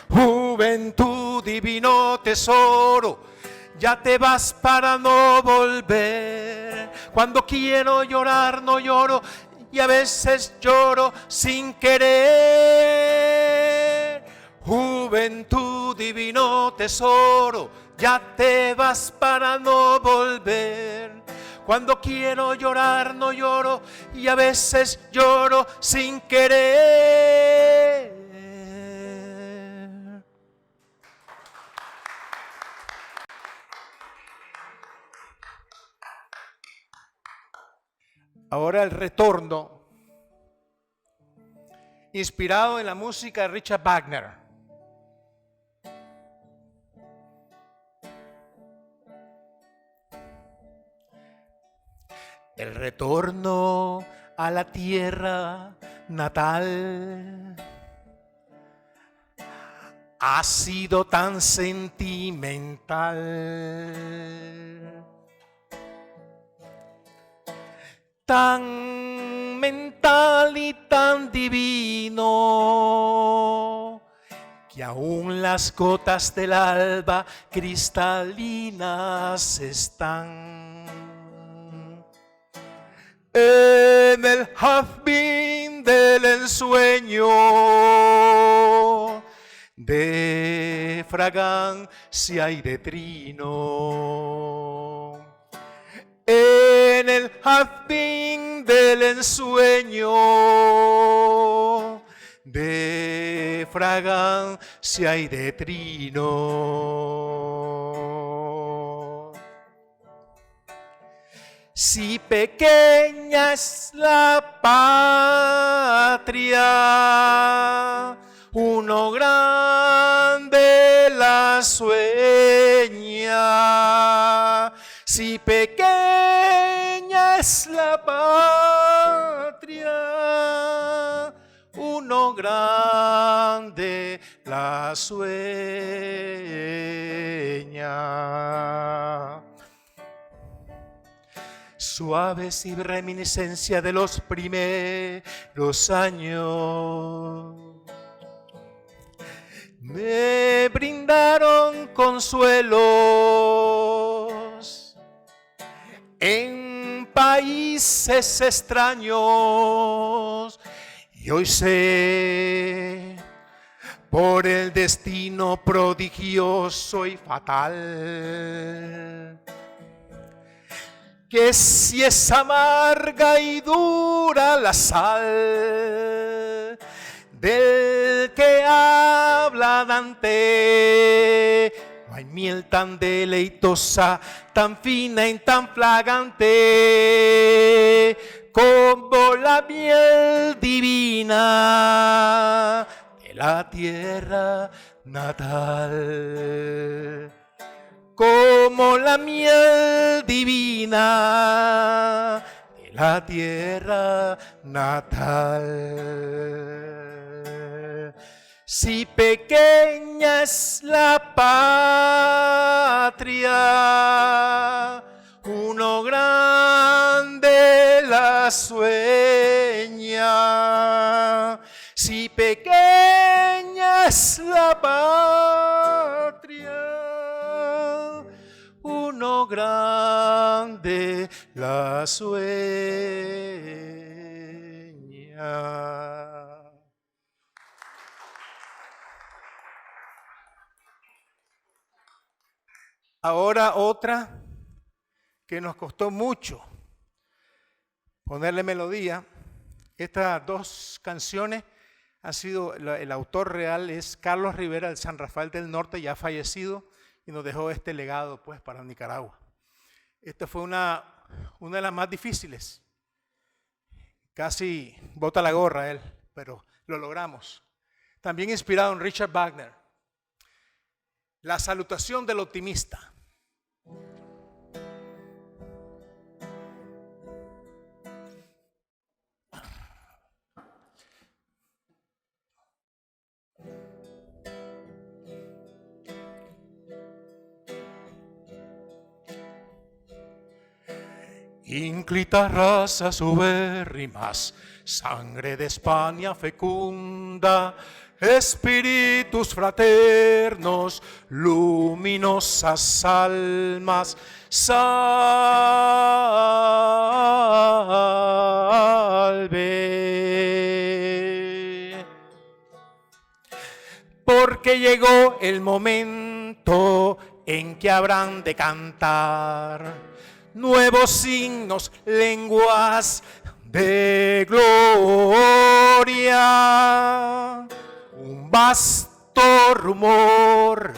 Juventud, divino tesoro, ya te vas para no volver. Cuando quiero llorar no lloro, y a veces lloro sin querer. Juventud, divino tesoro, ya te vas para no volver. Cuando quiero llorar no lloro, y a veces lloro sin querer. Ahora el retorno, inspirado en la música de Richard Wagner. el retorno a la tierra natal ha sido tan sentimental, tan mental y tan divino, que aún las gotas del alba cristalinas están en el jazmín del ensueño, de fragancia y de trino. En el jazmín del ensueño, de fragancia y de trino. Si pequeña es la patria, uno grande la sueña. Si pequeña es la patria, uno grande la sueña. Suaves y reminiscencia de los primeros años me brindaron consuelos en países extraños, y hoy sé por el destino prodigioso y fatal que si es amarga y dura la sal del que habla Dante, no hay miel tan deleitosa, tan fina y tan fragante como la miel divina de la tierra natal. Como la miel divina de la tierra natal. Si pequeña es la patria, uno grande la sueña. Si pequeña es la patria, uno grande la sueña. Ahora otra que nos costó mucho ponerle melodía. Estas dos canciones han sido, el autor real es Carlos Rivera del San Rafael del Norte, ya fallecido, y nos dejó este legado pues para Nicaragua. Esta fue una de las más difíciles. Casi bota la gorra él, pero lo logramos. También inspirado en Richard Wagner. La salutación del optimista. Ínclita raza subérrimas, sangre de España fecunda, espíritus fraternos, luminosas almas, salve. Porque llegó el momento en que habrán de cantar nuevos signos, lenguas de gloria. Un vasto rumor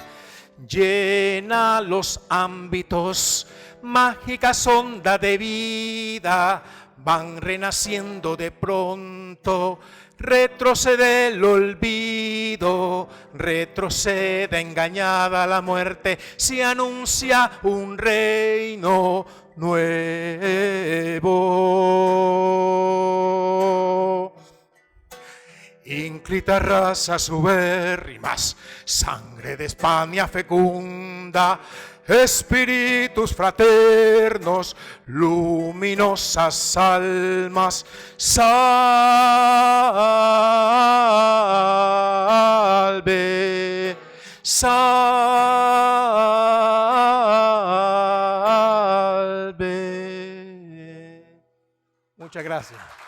llena los ámbitos, mágicas ondas de vida van renaciendo de pronto. Retrocede el olvido, retrocede engañada la muerte, se anuncia un reino nuevo. Heraclita raza subérrimas, sangre de España fecunda, espíritus fraternos, luminosas almas, salve, salve. Muchas gracias.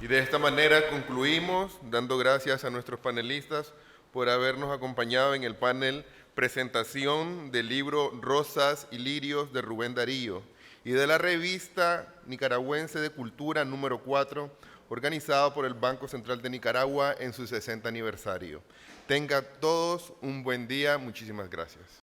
Y de esta manera concluimos dando gracias a nuestros panelistas por habernos acompañado en el panel presentación del libro Rosas y Lirios de Rubén Darío y de la revista nicaragüense de cultura número 4, organizado por el Banco Central de Nicaragua en su 60 aniversario. Tengan todos un buen día. Muchísimas gracias.